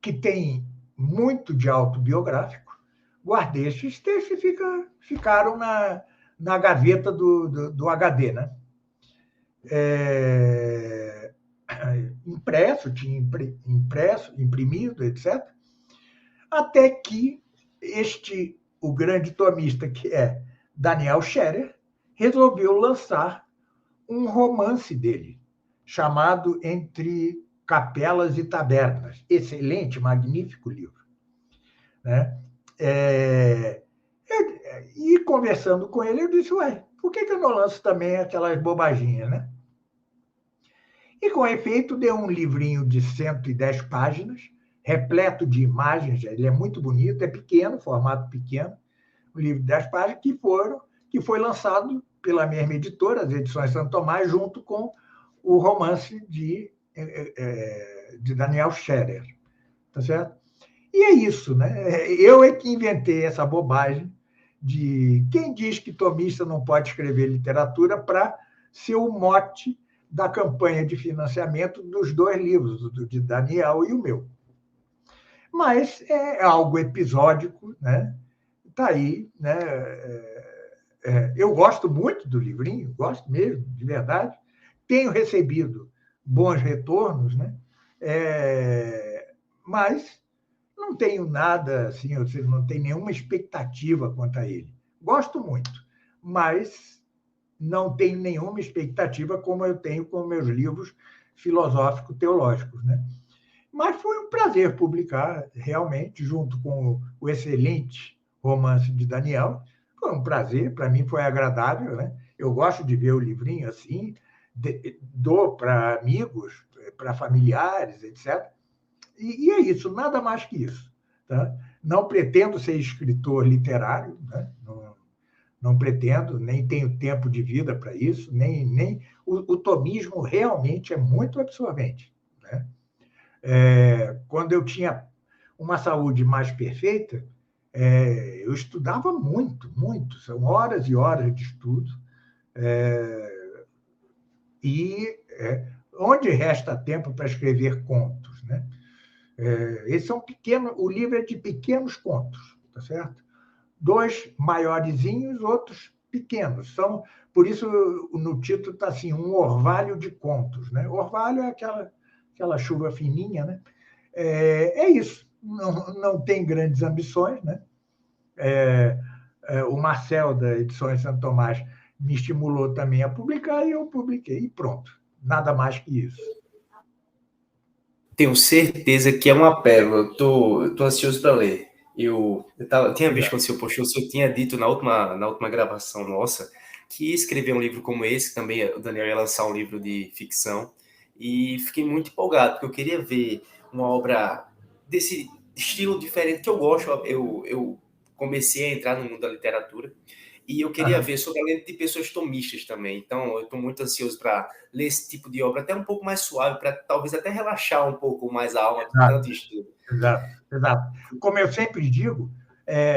Que tem muito de autobiográfico, guardei esses textos e ficaram na gaveta do HD, né? Impresso, tinha impresso, imprimido, etc. Até que o grande tomista, que é Daniel Scherer, resolveu lançar um romance dele, chamado Entre Capelas e Tabernas. Excelente, magnífico livro, né? E conversando com ele, eu disse, por que eu não lanço também aquelas bobaginhas, né? E, com efeito, deu um livrinho de 110 páginas, repleto de imagens, ele é muito bonito, é pequeno, formato pequeno, um livro de 10 páginas, que foi lançado pela mesma editora, as Edições Santo Tomás, junto com o romance de Daniel Scherer. Tá certo? E é isso, né? Eu é que inventei essa bobagem de quem diz que tomista não pode escrever literatura, para ser o mote da campanha de financiamento dos 2 livros, do de Daniel e o meu. Mas é algo episódico, né? Está aí, né? Eu gosto muito do livrinho, gosto mesmo, de verdade. Tenho recebido bons retornos, né? Mas não tenho nada, assim, não tenho nenhuma expectativa quanto a ele. Gosto muito, mas não tenho nenhuma expectativa como eu tenho com meus livros filosófico-teológicos, né? Mas foi um prazer publicar, realmente, junto com o excelente romance de Daniel. Foi um prazer, para mim foi agradável, né? Eu gosto de ver o livrinho assim, dou para amigos, para familiares, etc. E é isso, nada mais que isso. Tá? Não pretendo ser escritor literário, né? Não pretendo, nem tenho tempo de vida para isso, nem o tomismo realmente é muito absorvente, né? Quando eu tinha uma saúde mais perfeita, eu estudava muito, muito, são horas e horas de estudo, e onde resta tempo para escrever contos, né? Esses são pequenos, o livro é de pequenos contos, tá certo? 2 maiorzinhos, outros pequenos. Por isso, no título está assim, um orvalho de contos, né? Orvalho é aquela chuva fininha, né? É isso. Não tem grandes ambições, né? O Marcel, da Edições Santo Tomás, me estimulou também a publicar e eu publiquei. E pronto. Nada mais que isso. Tenho certeza que é uma pérola. Tô ansioso para ler. Eu tinha visto quando o senhor postou, o senhor tinha dito na última gravação nossa que ia escrever um livro como esse, também o Daniel ia lançar um livro de ficção, e fiquei muito empolgado, porque eu queria ver uma obra desse estilo diferente que eu gosto. Eu comecei a entrar no mundo da literatura, e eu queria ver sobre a lente de pessoas tomistas também. Então, eu estou muito ansioso para ler esse tipo de obra, até um pouco mais suave, para talvez até relaxar um pouco mais a alma de tanto estudo. Exato. Como eu sempre digo,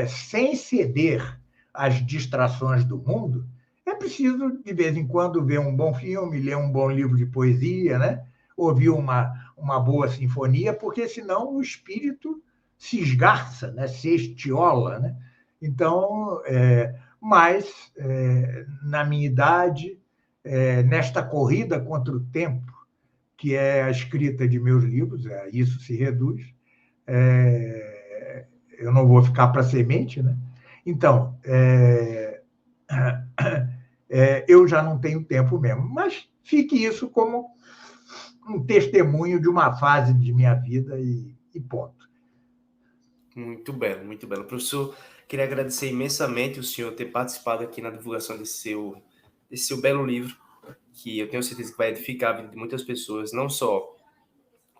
sem ceder às distrações do mundo, é preciso, de vez em quando, ver um bom filme, ler um bom livro de poesia, né? Ouvir uma boa sinfonia, porque senão o espírito se esgarça, né? Se estiola, né? Então, mas, na minha idade, nesta corrida contra o tempo, que é a escrita de meus livros, isso se reduz, eu não vou ficar para semente, né? Então, eu já não tenho tempo mesmo, mas fique isso como um testemunho de uma fase de minha vida e ponto. Muito belo, muito belo. Professor, queria agradecer imensamente o senhor ter participado aqui na divulgação desse seu belo livro, que eu tenho certeza que vai edificar a vida de muitas pessoas, não só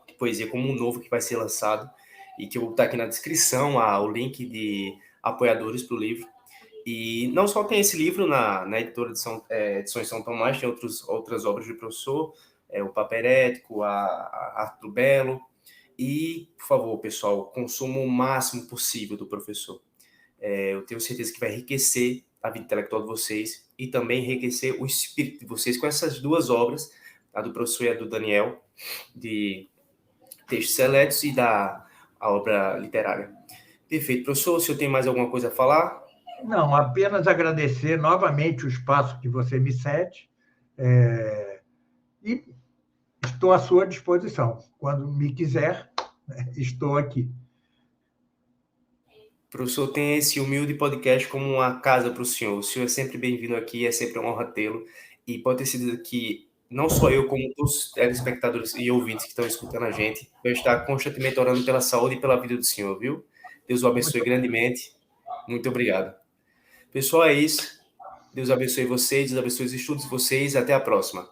de poesia, como um novo que vai ser lançado, e que eu vou botar aqui na descrição o link de apoiadores para o livro. E não só tem esse livro na editora de Edições São Tomás, tem outras obras do professor, o Paper Ético, a Arthur Belo. E, por favor, pessoal, consumam o máximo possível do professor. Eu tenho certeza que vai enriquecer a vida intelectual de vocês e também enriquecer o espírito de vocês com essas 2 obras, a do professor e a do Daniel, de textos seletos, e a obra literária. Perfeito. Professor, o senhor tem mais alguma coisa a falar? Não, apenas agradecer novamente o espaço que você me cede, e estou à sua disposição. Quando me quiser, estou aqui. O professor tem esse humilde podcast como uma casa para o senhor. O senhor é sempre bem-vindo aqui, é sempre uma honra tê-lo. E pode ter sido que não só eu, como todos os telespectadores e ouvintes que estão escutando a gente, eu estar constantemente orando pela saúde e pela vida do senhor, viu? Deus o abençoe grandemente. Muito obrigado. Pessoal, é isso. Deus abençoe vocês, Deus abençoe os estudos de vocês. Até a próxima.